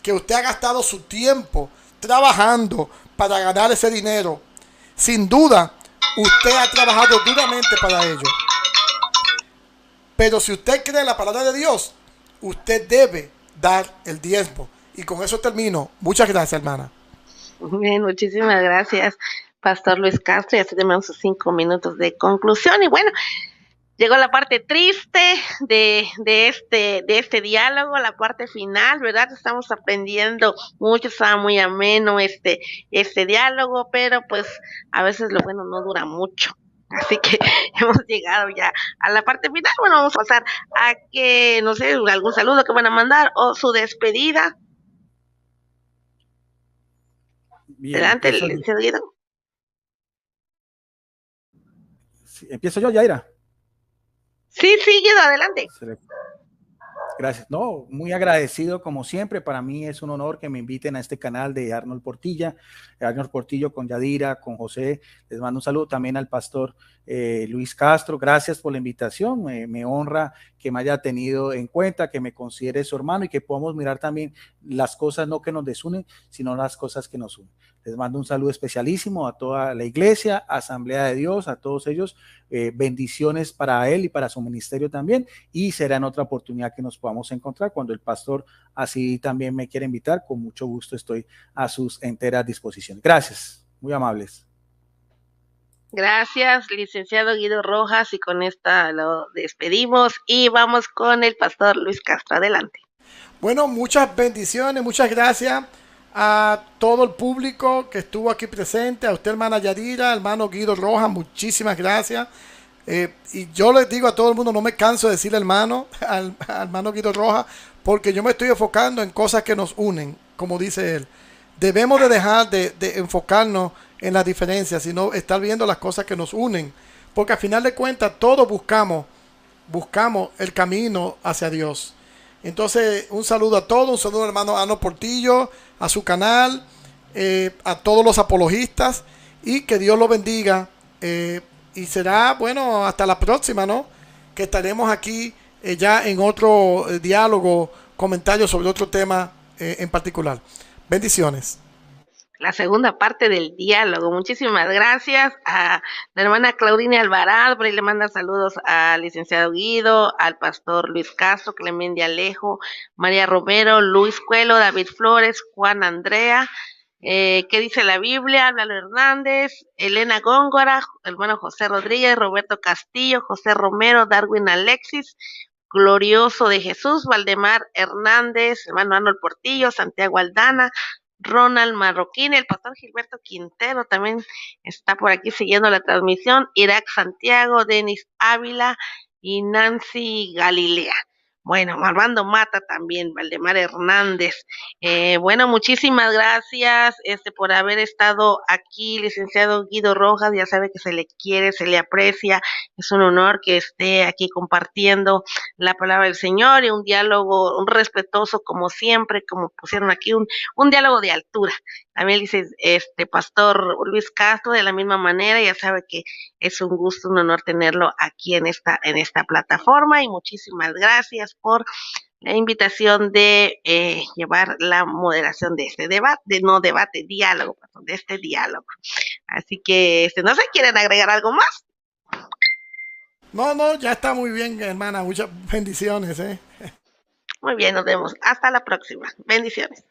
S3: que usted ha gastado su tiempo trabajando para ganar ese dinero. Sin duda, usted ha trabajado duramente para ello. Pero si usted cree en la palabra de Dios, usted debe dar el diezmo. Y con eso termino. Muchas gracias, hermana.
S1: Bien, muchísimas gracias, Pastor Luis Castro. Ya tenemos sus 5 minutos de conclusión. Y bueno, llegó la parte triste de este diálogo, la parte final, ¿verdad? Estamos aprendiendo mucho, estaba muy ameno este diálogo, pero pues a veces lo bueno no dura mucho. Así que hemos llegado ya a la parte final. Bueno, vamos a pasar a que, no sé, algún saludo que van a mandar o su despedida.
S4: Bien,
S1: Adelante,
S4: empiezo yo.
S1: licenciado Guido.
S4: Sí, empiezo yo, Yaira.
S1: Sí, Guido, adelante.
S4: Gracias. No, muy agradecido como siempre. Para mí es un honor que me inviten a este canal de Arnold Portilla. Arnold Portillo con Yadira, con José. Les mando un saludo también al pastor Luis Castro. Gracias por la invitación. Me honra que me haya tenido en cuenta, que me considere su hermano y que podamos mirar también las cosas no que nos desunen, sino las cosas que nos unen. Les mando un saludo especialísimo a toda la iglesia, Asamblea de Dios, a todos ellos. Bendiciones para él y para su ministerio también. Y será en otra oportunidad que nos podamos encontrar cuando el pastor así también me quiera invitar. Con mucho gusto estoy a sus enteras disposiciones. Gracias, muy amables.
S1: Gracias, licenciado Guido Rojas, y con esta lo despedimos y vamos con el pastor Luis Castro. Adelante.
S3: Bueno, muchas bendiciones, muchas gracias a todo el público que estuvo aquí presente, a usted, hermana Yadira, hermano Guido Rojas, muchísimas gracias. Y yo les digo a todo el mundo, no me canso de decirle hermano, al hermano Guido Rojas, porque yo me estoy enfocando en cosas que nos unen, como dice él. Debemos de dejar de enfocarnos en las diferencias, sino estar viendo las cosas que nos unen, porque al final de cuentas todos buscamos el camino hacia Dios. Entonces, un saludo a todos, un saludo al hermano Ano Portillo, a su canal, a todos los apologistas, y que Dios los bendiga. Y será, bueno, hasta la próxima, ¿no? Que estaremos aquí ya en otro diálogo, comentario sobre otro tema en particular. Bendiciones.
S1: La segunda parte del diálogo. Muchísimas gracias a la hermana Claudine Alvarado, por ahí le manda saludos al licenciado Guido, al pastor Luis Castro, Clemente Alejo, María Romero, Luis Cuelo, David Flores, Juan Andrea, ¿qué dice la Biblia? Lalo Hernández, Elena Góngora, hermano José Rodríguez, Roberto Castillo, José Romero, Darwin Alexis, Glorioso de Jesús, Valdemar Hernández, hermano Arnold Portillo, Santiago Aldana, Ronald Marroquín, el pastor Gilberto Quintero también está por aquí siguiendo la transmisión, Irak Santiago, Denis Ávila y Nancy Galilea. Bueno, Armando Mata también, Valdemar Hernández. Bueno, muchísimas gracias por haber estado aquí, licenciado Guido Rojas. Ya sabe que se le quiere, se le aprecia. Es un honor que esté aquí compartiendo la palabra del Señor y un diálogo, un respetuoso como siempre, como pusieron aquí, un diálogo de altura. También dice pastor Luis Castro de la misma manera, ya sabe que es un gusto, un honor tenerlo aquí en esta plataforma, y muchísimas gracias por la invitación de llevar la moderación de este debate, diálogo, perdón, de este diálogo. Así que, no sé, ¿quieren agregar algo más?
S3: No, ya está muy bien, hermana. Muchas bendiciones.
S1: Muy bien, nos vemos. Hasta la próxima. Bendiciones.